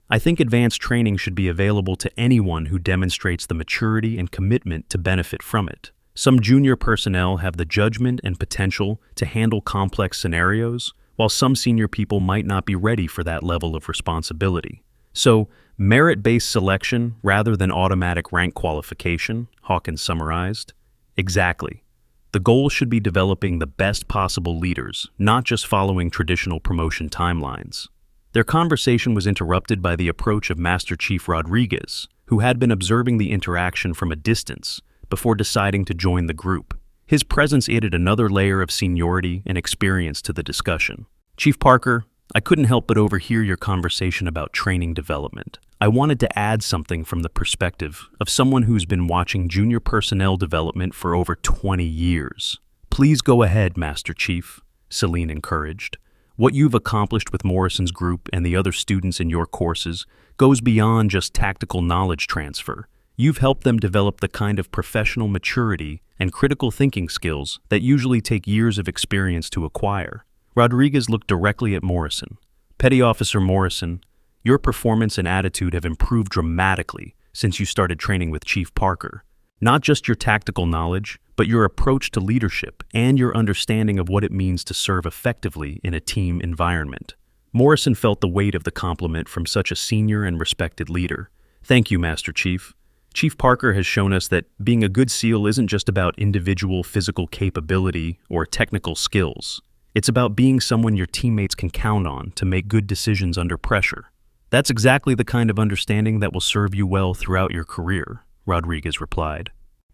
I think advanced training should be available to anyone who demonstrates the maturity and commitment to benefit from it. Some junior personnel have the judgment and potential to handle complex scenarios, while some senior people might not be ready for that level of responsibility. So, merit-based selection rather than automatic rank qualification, Hawkins summarized. Exactly. The goal should be developing the best possible leaders, not just following traditional promotion timelines. Their conversation was interrupted by the approach of Master Chief Rodriguez, who had been observing the interaction from a distance before deciding to join the group. His presence added another layer of seniority and experience to the discussion. Chief Parker, I couldn't help but overhear your conversation about training development. I wanted to add something from the perspective of someone who's been watching junior personnel development for over 20 years. Please go ahead, Master Chief, Celine encouraged. What you've accomplished with Morrison's group and the other students in your courses goes beyond just tactical knowledge transfer. You've helped them develop the kind of professional maturity and critical thinking skills that usually take years of experience to acquire. Rodriguez looked directly at Morrison. Petty Officer Morrison, your performance and attitude have improved dramatically since you started training with Chief Parker. Not just your tactical knowledge, but your approach to leadership and your understanding of what it means to serve effectively in a team environment. Morrison felt the weight of the compliment from such a senior and respected leader. Thank you, Master Chief. Chief Parker has shown us that being a good SEAL isn't just about individual physical capability or technical skills. It's about being someone your teammates can count on to make good decisions under pressure. That's exactly the kind of understanding that will serve you well throughout your career, Rodriguez replied.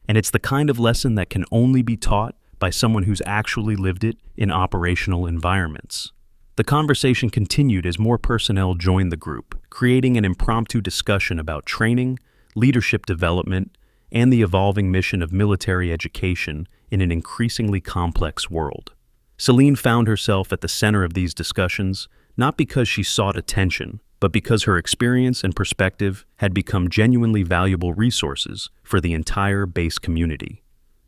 And it's the kind of lesson that can only be taught by someone who's actually lived it in operational environments. The conversation continued as more personnel joined the group, creating an impromptu discussion about training, leadership development, and the evolving mission of military education in an increasingly complex world. Celine found herself at the center of these discussions, not because she sought attention, but because her experience and perspective had become genuinely valuable resources for the entire base community.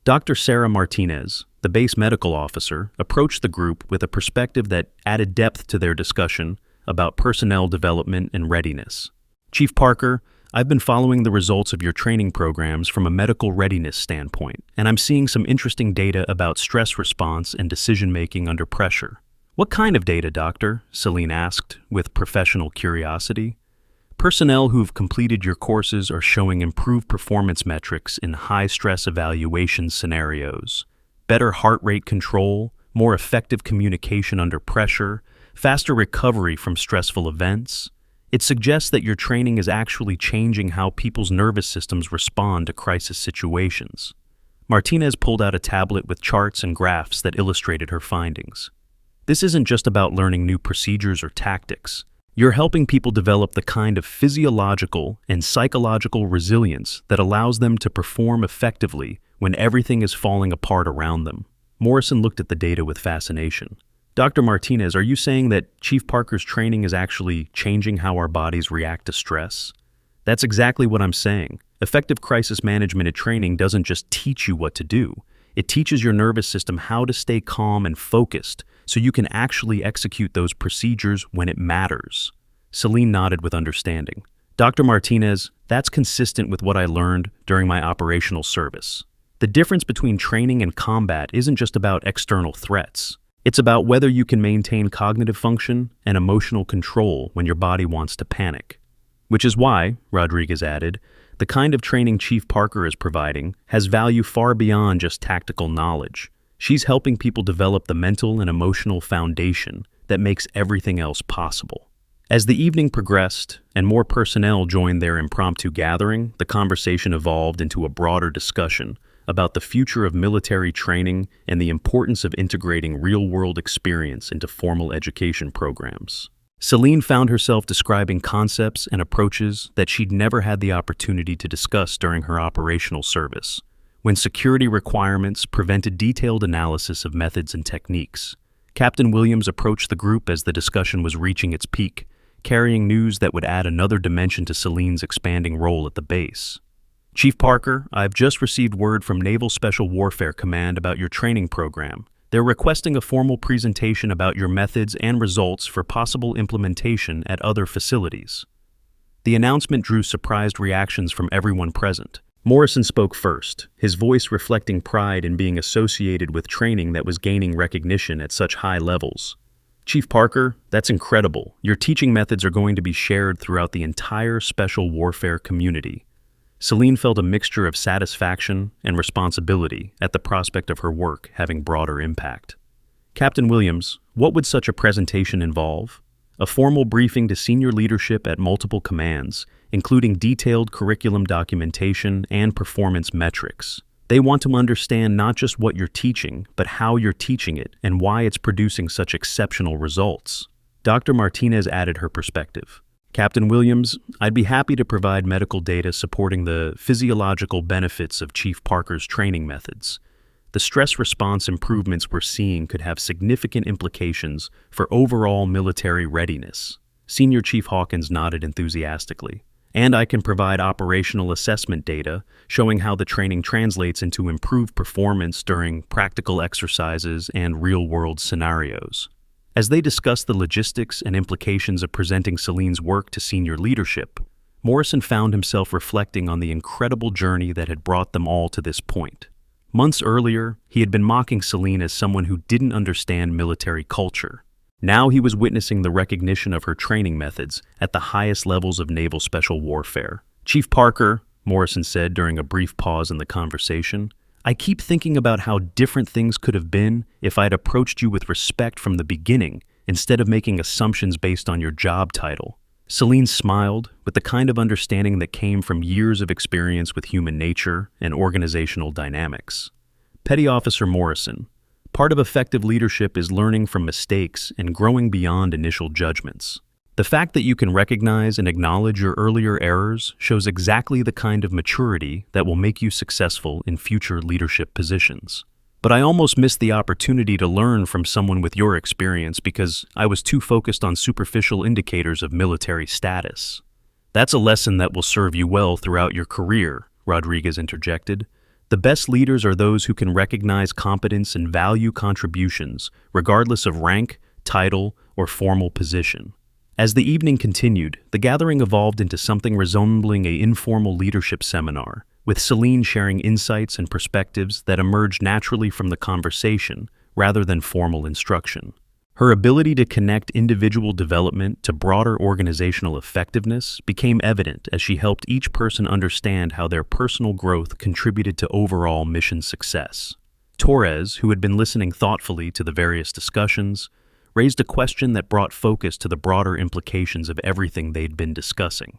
Dr. Sarah Martinez, the base medical officer, approached the group with a perspective that added depth to their discussion about personnel development and readiness. Chief Parker, I've been following the results of your training programs from a medical readiness standpoint, and I'm seeing some interesting data about stress response and decision-making under pressure. What kind of data, Doctor? Celine asked, with professional curiosity. Personnel who've completed your courses are showing improved performance metrics in high-stress evaluation scenarios, better heart rate control, more effective communication under pressure, faster recovery from stressful events. It suggests that your training is actually changing how people's nervous systems respond to crisis situations. Martinez pulled out a tablet with charts and graphs that illustrated her findings. This isn't just about learning new procedures or tactics. You're helping people develop the kind of physiological and psychological resilience that allows them to perform effectively when everything is falling apart around them. Morrison looked at the data with fascination. Dr. Martinez, are you saying that Chief Parker's training is actually changing how our bodies react to stress? That's exactly what I'm saying. Effective crisis management and training doesn't just teach you what to do. It teaches your nervous system how to stay calm and focused so you can actually execute those procedures when it matters. Celine nodded with understanding. Dr. Martinez, that's consistent with what I learned during my operational service. The difference between training and combat isn't just about external threats. It's about whether you can maintain cognitive function and emotional control when your body wants to panic. Which is why, Rodriguez added, the kind of training Chief Parker is providing has value far beyond just tactical knowledge. She's helping people develop the mental and emotional foundation that makes everything else possible. As the evening progressed and more personnel joined their impromptu gathering, the conversation evolved into a broader discussion about the future of military training and the importance of integrating real-world experience into formal education programs. Celine found herself describing concepts and approaches that she'd never had the opportunity to discuss during her operational service, when security requirements prevented detailed analysis of methods and techniques. Captain Williams approached the group as the discussion was reaching its peak, carrying news that would add another dimension to Celine's expanding role at the base. Chief Parker, I've just received word from Naval Special Warfare Command about your training program. They're requesting a formal presentation about your methods and results for possible implementation at other facilities. The announcement drew surprised reactions from everyone present. Morrison spoke first, his voice reflecting pride in being associated with training that was gaining recognition at such high levels. Chief Parker, that's incredible. Your teaching methods are going to be shared throughout the entire special warfare community. Celine felt a mixture of satisfaction and responsibility at the prospect of her work having broader impact. Captain Williams, what would such a presentation involve? A formal briefing to senior leadership at multiple commands, including detailed curriculum documentation and performance metrics. They want to understand not just what you're teaching, but how you're teaching it and why it's producing such exceptional results. Dr. Martinez added her perspective. Captain Williams, I'd be happy to provide medical data supporting the physiological benefits of Chief Parker's training methods. The stress response improvements we're seeing could have significant implications for overall military readiness. Senior Chief Hawkins nodded enthusiastically. And I can provide operational assessment data showing how the training translates into improved performance during practical exercises and real-world scenarios. As they discussed the logistics and implications of presenting Celine's work to senior leadership, Morrison found himself reflecting on the incredible journey that had brought them all to this point. Months earlier, he had been mocking Celine as someone who didn't understand military culture. Now he was witnessing the recognition of her training methods at the highest levels of naval special warfare. "Chief Parker," Morrison said during a brief pause in the conversation, "I keep thinking about how different things could have been if I'd approached you with respect from the beginning instead of making assumptions based on your job title." Celine smiled, with the kind of understanding that came from years of experience with human nature and organizational dynamics. Petty Officer Morrison, part of effective leadership is learning from mistakes and growing beyond initial judgments. The fact that you can recognize and acknowledge your earlier errors shows exactly the kind of maturity that will make you successful in future leadership positions. But I almost missed the opportunity to learn from someone with your experience because I was too focused on superficial indicators of military status. That's a lesson that will serve you well throughout your career, Rodriguez interjected. The best leaders are those who can recognize competence and value contributions, regardless of rank, title, or formal position. As the evening continued, the gathering evolved into something resembling an informal leadership seminar, with Celine sharing insights and perspectives that emerged naturally from the conversation rather than formal instruction. Her ability to connect individual development to broader organizational effectiveness became evident as she helped each person understand how their personal growth contributed to overall mission success. Torres, who had been listening thoughtfully to the various discussions, raised a question that brought focus to the broader implications of everything they'd been discussing.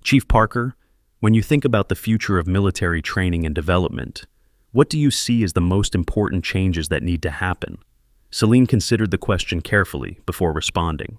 "Chief Parker, when you think about the future of military training and development, what do you see as the most important changes that need to happen?" Celine considered the question carefully before responding.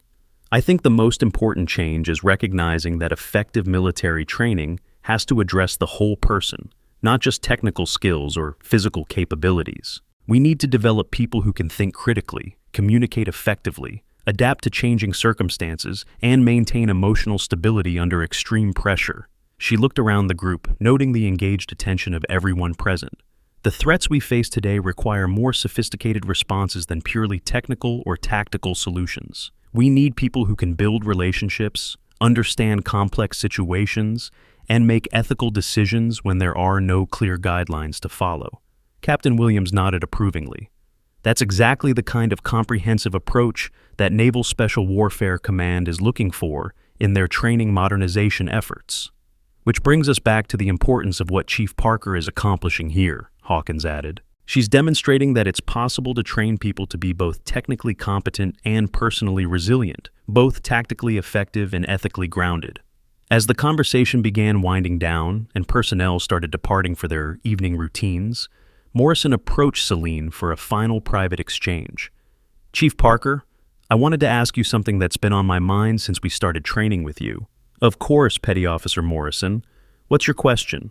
"I think the most important change is recognizing that effective military training has to address the whole person, not just technical skills or physical capabilities. We need to develop people who can think critically, communicate effectively, adapt to changing circumstances, and maintain emotional stability under extreme pressure." She looked around the group, noting the engaged attention of everyone present. "The threats we face today require more sophisticated responses than purely technical or tactical solutions. We need people who can build relationships, understand complex situations, and make ethical decisions when there are no clear guidelines to follow." Captain Williams nodded approvingly. "That's exactly the kind of comprehensive approach that Naval Special Warfare Command is looking for in their training modernization efforts." "Which brings us back to the importance of what Chief Parker is accomplishing here," Hawkins added. "She's demonstrating that it's possible to train people to be both technically competent and personally resilient, both tactically effective and ethically grounded." As the conversation began winding down and personnel started departing for their evening routines, Morrison approached Celine for a final private exchange. "Chief Parker, I wanted to ask you something that's been on my mind since we started training with you." "Of course, Petty Officer Morrison. What's your question?"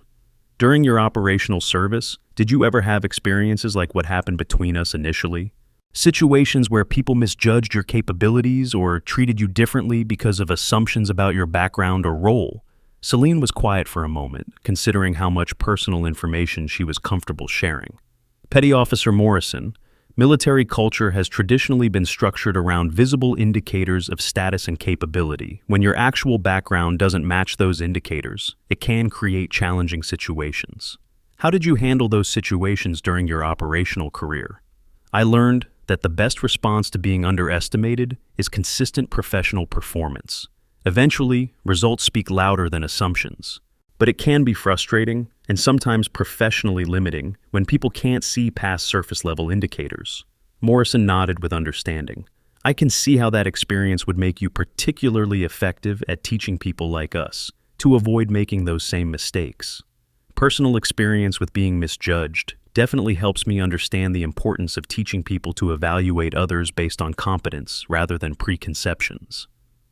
"During your operational service, did you ever have experiences like what happened between us initially? Situations where people misjudged your capabilities or treated you differently because of assumptions about your background or role?" Celine was quiet for a moment, considering how much personal information she was comfortable sharing. "Petty Officer Morrison, military culture has traditionally been structured around visible indicators of status and capability. When your actual background doesn't match those indicators, it can create challenging situations. How did you handle those situations during your operational career?" "I learned that the best response to being underestimated is consistent professional performance. Eventually, results speak louder than assumptions. But it can be frustrating and sometimes professionally limiting when people can't see past surface-level indicators." Morrison nodded with understanding. "I can see how that experience would make you particularly effective at teaching people like us to avoid making those same mistakes. Personal experience with being misjudged definitely helps me understand the importance of teaching people to evaluate others based on competence rather than preconceptions."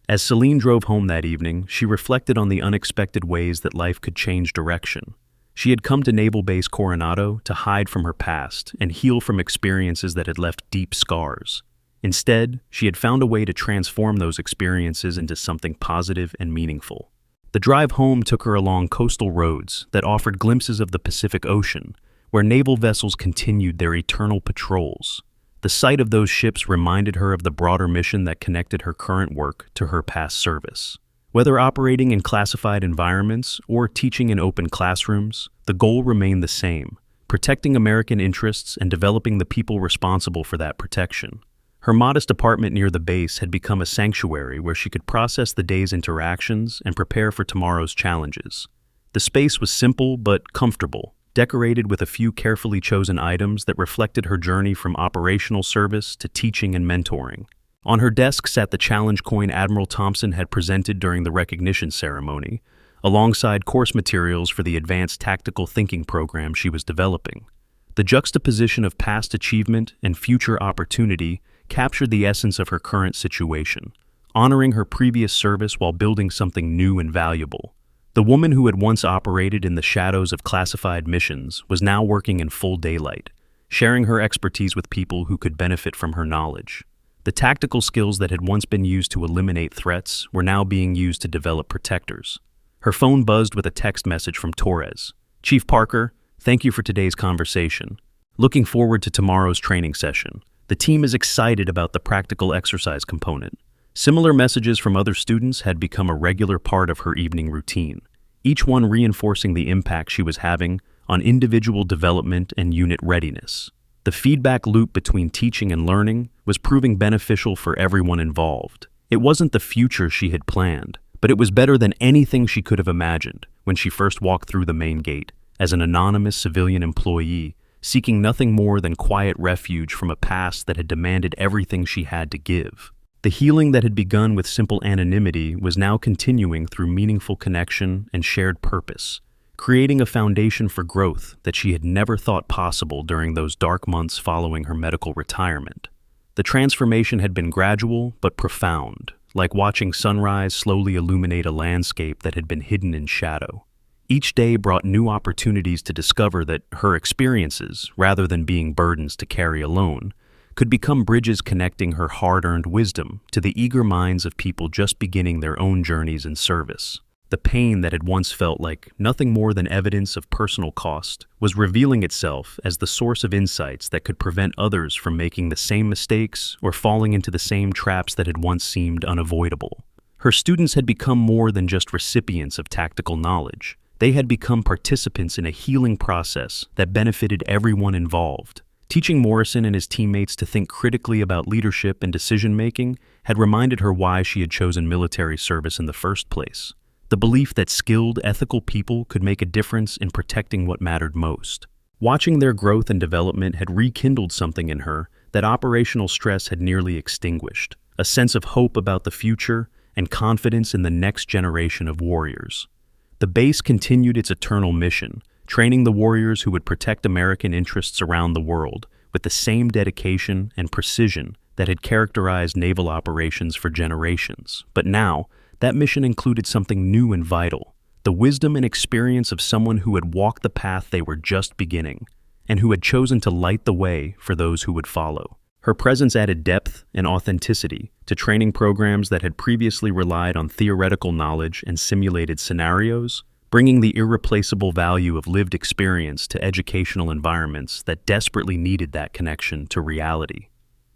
As Celine drove home that evening, she reflected on the unexpected ways that life could change direction. She had come to Naval Base Coronado to hide from her past and heal from experiences that had left deep scars. Instead, she had found a way to transform those experiences into something positive and meaningful. The drive home took her along coastal roads that offered glimpses of the Pacific Ocean, where naval vessels continued their eternal patrols. The sight of those ships reminded her of the broader mission that connected her current work to her past service. Whether operating in classified environments or teaching in open classrooms, the goal remained the same: protecting American interests and developing the people responsible for that protection. Her modest apartment near the base had become a sanctuary where she could process the day's interactions and prepare for tomorrow's challenges. The space was simple but comfortable, decorated with a few carefully chosen items that reflected her journey from operational service to teaching and mentoring. On her desk sat the challenge coin Admiral Thompson had presented during the recognition ceremony, alongside course materials for the advanced tactical thinking program she was developing. The juxtaposition of past achievement and future opportunity captured the essence of her current situation, honoring her previous service while building something new and valuable. The woman who had once operated in the shadows of classified missions was now working in full daylight, sharing her expertise with people who could benefit from her knowledge. The tactical skills that had once been used to eliminate threats were now being used to develop protectors. Her phone buzzed with a text message from Torres. "Chief Parker, thank you for today's conversation. Looking forward to tomorrow's training session. The team is excited about the practical exercise component." Similar messages from other students had become a regular part of her evening routine, each one reinforcing the impact she was having on individual development and unit readiness. The feedback loop between teaching and learning was proving beneficial for everyone involved. It wasn't the future she had planned, but it was better than anything she could have imagined when she first walked through the main gate as an anonymous civilian employee, seeking nothing more than quiet refuge from a past that had demanded everything she had to give. The healing that had begun with simple anonymity was now continuing through meaningful connection and shared purpose, creating a foundation for growth that she had never thought possible during those dark months following her medical retirement. The transformation had been gradual but profound, like watching sunrise slowly illuminate a landscape that had been hidden in shadow. Each day brought new opportunities to discover that her experiences, rather than being burdens to carry alone, could become bridges connecting her hard-earned wisdom to the eager minds of people just beginning their own journeys in service. The pain that had once felt like nothing more than evidence of personal cost was revealing itself as the source of insights that could prevent others from making the same mistakes or falling into the same traps that had once seemed unavoidable. Her students had become more than just recipients of tactical knowledge. They had become participants in a healing process that benefited everyone involved. Teaching Morrison and his teammates to think critically about leadership and decision-making had reminded her why she had chosen military service in the first place. The belief that skilled, ethical people could make a difference in protecting what mattered most. Watching their growth and development had rekindled something in her that operational stress had nearly extinguished, a sense of hope about the future and confidence in the next generation of warriors. The base continued its eternal mission, training the warriors who would protect American interests around the world with the same dedication and precision that had characterized naval operations for generations. But now, that mission included something new and vital: the wisdom and experience of someone who had walked the path they were just beginning, and who had chosen to light the way for those who would follow. Her presence added depth and authenticity to training programs that had previously relied on theoretical knowledge and simulated scenarios, bringing the irreplaceable value of lived experience to educational environments that desperately needed that connection to reality.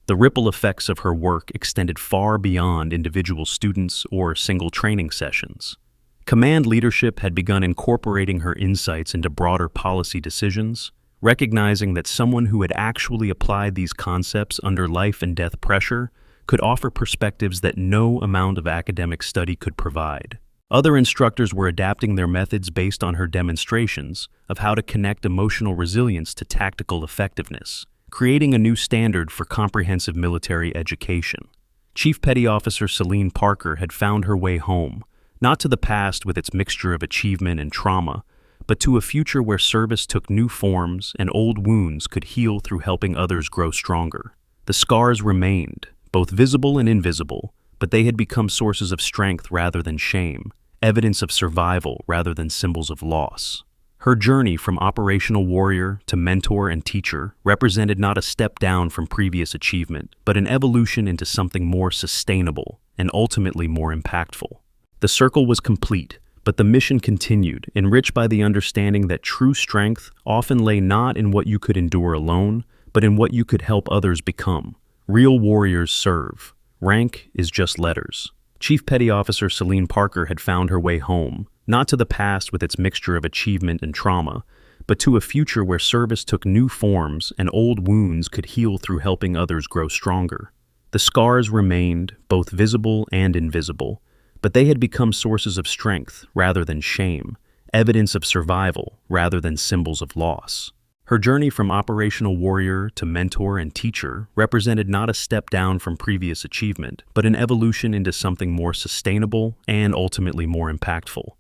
The ripple effects of her work extended far beyond individual students or single training sessions. Command leadership had begun incorporating her insights into broader policy decisions, recognizing that someone who had actually applied these concepts under life and death pressure could offer perspectives that no amount of academic study could provide. Other instructors were adapting their methods based on her demonstrations of how to connect emotional resilience to tactical effectiveness, creating a new standard for comprehensive military education. Chief Petty Officer Celine Parker had found her way home, not to the past with its mixture of achievement and trauma, but to a future where service took new forms and old wounds could heal through helping others grow stronger. The scars remained, both visible and invisible, but they had become sources of strength rather than shame, evidence of survival rather than symbols of loss. Her journey from operational warrior to mentor and teacher represented not a step down from previous achievement, but an evolution into something more sustainable and ultimately more impactful. The circle was complete, But the mission continued, enriched by the understanding that true strength often lay not in what you could endure alone, but in what you could help others become. Real warriors serve. Rank is just letters. Chief Petty Officer Celine Parker had found her way home, not to the past with its mixture of achievement and trauma, but to a future where service took new forms and old wounds could heal through helping others grow stronger. The scars remained, both visible and invisible, but they had become sources of strength rather than shame, evidence of survival rather than symbols of loss. Her journey from operational warrior to mentor and teacher represented not a step down from previous achievement, but an evolution into something more sustainable and ultimately more impactful.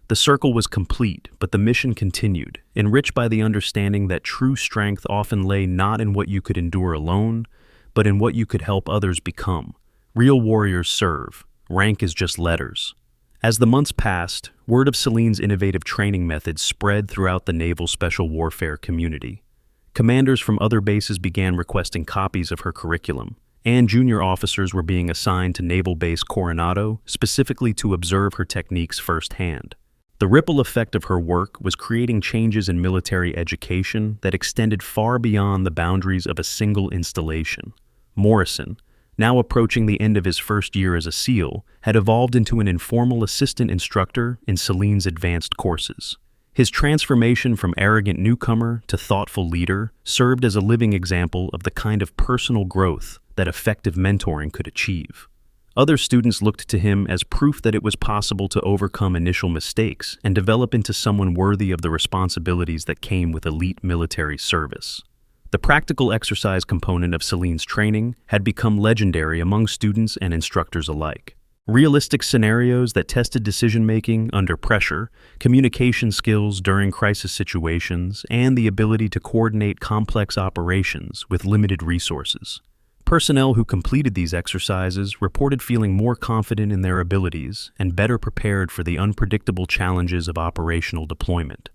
The circle was complete, but the mission continued, enriched by the understanding that true strength often lay not in what you could endure alone, but in what you could help others become. Real warriors serve. Rank is just letters. As the months passed, word of Celine's innovative training methods spread throughout the Naval Special Warfare community. Commanders from other bases began requesting copies of her curriculum, and junior officers were being assigned to Naval Base Coronado specifically to observe her techniques firsthand. The ripple effect of her work was creating changes in military education that extended far beyond the boundaries of a single installation. Morrison, now approaching the end of his first year as a SEAL, had evolved into an informal assistant instructor in Celine's advanced courses. His transformation from arrogant newcomer to thoughtful leader served as a living example of the kind of personal growth that effective mentoring could achieve. Other students looked to him as proof that it was possible to overcome initial mistakes and develop into someone worthy of the responsibilities that came with elite military service. The practical exercise component of Celine's training had become legendary among students and instructors alike. Realistic scenarios that tested decision-making under pressure, communication skills during crisis situations, and the ability to coordinate complex operations with limited resources. Personnel who completed these exercises reported feeling more confident in their abilities and better prepared for the unpredictable challenges of operational deployment.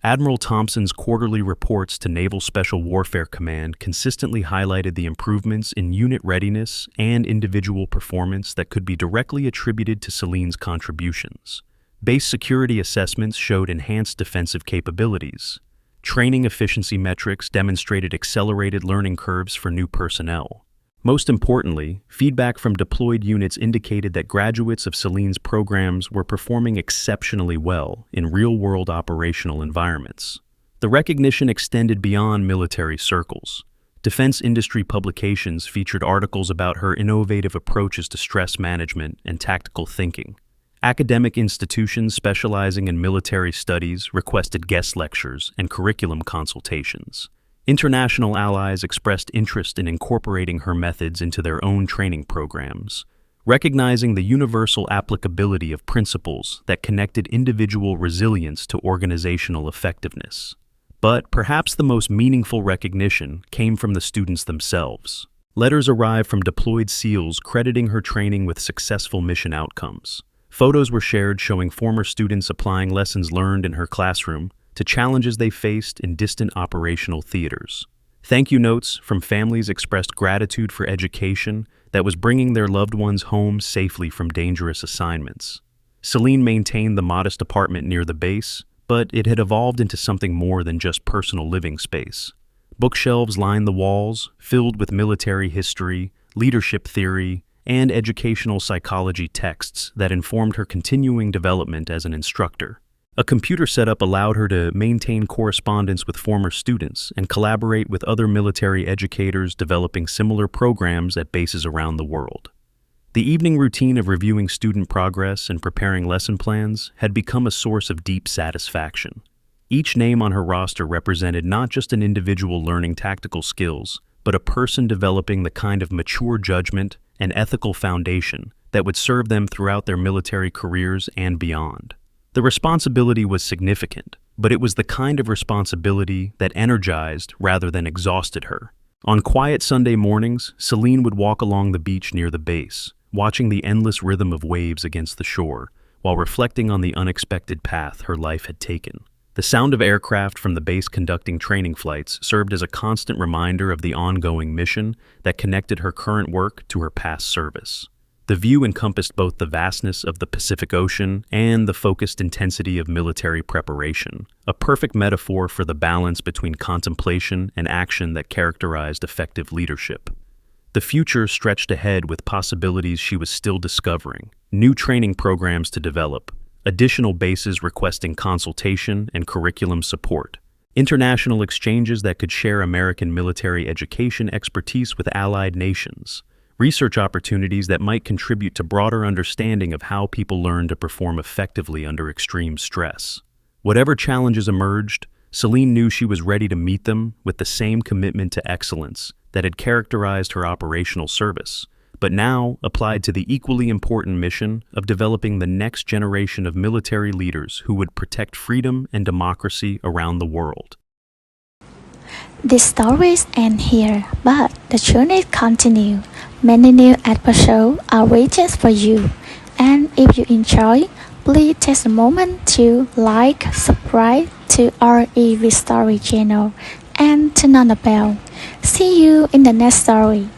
Admiral Thompson's quarterly reports to Naval Special Warfare Command consistently highlighted the improvements in unit readiness and individual performance that could be directly attributed to Celine's contributions. Base security assessments showed enhanced defensive capabilities. Training efficiency metrics demonstrated accelerated learning curves for new personnel. Most importantly, feedback from deployed units indicated that graduates of Celine's programs were performing exceptionally well in real-world operational environments. The recognition extended beyond military circles. Defense industry publications featured articles about her innovative approaches to stress management and tactical thinking. Academic institutions specializing in military studies requested guest lectures and curriculum consultations. International allies expressed interest in incorporating her methods into their own training programs, recognizing the universal applicability of principles that connected individual resilience to organizational effectiveness. But perhaps the most meaningful recognition came from the students themselves. Letters arrived from deployed SEALs crediting her training with successful mission outcomes. Photos were shared showing former students applying lessons learned in her classroom to challenges they faced in distant operational theaters. Thank you notes from families expressed gratitude for education that was bringing their loved ones home safely from dangerous assignments. Celine maintained the modest apartment near the base, but it had evolved into something more than just personal living space. Bookshelves lined the walls, filled with military history, leadership theory, and educational psychology texts that informed her continuing development as an instructor. A computer setup allowed her to maintain correspondence with former students and collaborate with other military educators developing similar programs at bases around the world. The evening routine of reviewing student progress and preparing lesson plans had become a source of deep satisfaction. Each name on her roster represented not just an individual learning tactical skills, but a person developing the kind of mature judgment and ethical foundation that would serve them throughout their military careers and beyond. The responsibility was significant, but it was the kind of responsibility that energized rather than exhausted her. On quiet Sunday mornings, Celine would walk along the beach near the base, watching the endless rhythm of waves against the shore, while reflecting on the unexpected path her life had taken. The sound of aircraft from the base conducting training flights served as a constant reminder of the ongoing mission that connected her current work to her past service. The view encompassed both the vastness of the Pacific Ocean and the focused intensity of military preparation, a perfect metaphor for the balance between contemplation and action that characterized effective leadership. The future stretched ahead with possibilities she was still discovering, new training programs to develop, additional bases requesting consultation and curriculum support, international exchanges that could share American military education expertise with allied nations, research opportunities that might contribute to broader understanding of how people learn to perform effectively under extreme stress. Whatever challenges emerged, Celine knew she was ready to meet them with the same commitment to excellence that had characterized her operational service, but now applied to the equally important mission of developing the next generation of military leaders who would protect freedom and democracy around the world. These stories end here, but the journey continues. Many new episodes are waiting for you. And if you enjoy, please take a moment to like, subscribe to our EV Story channel, and turn on the bell. See you in the next story.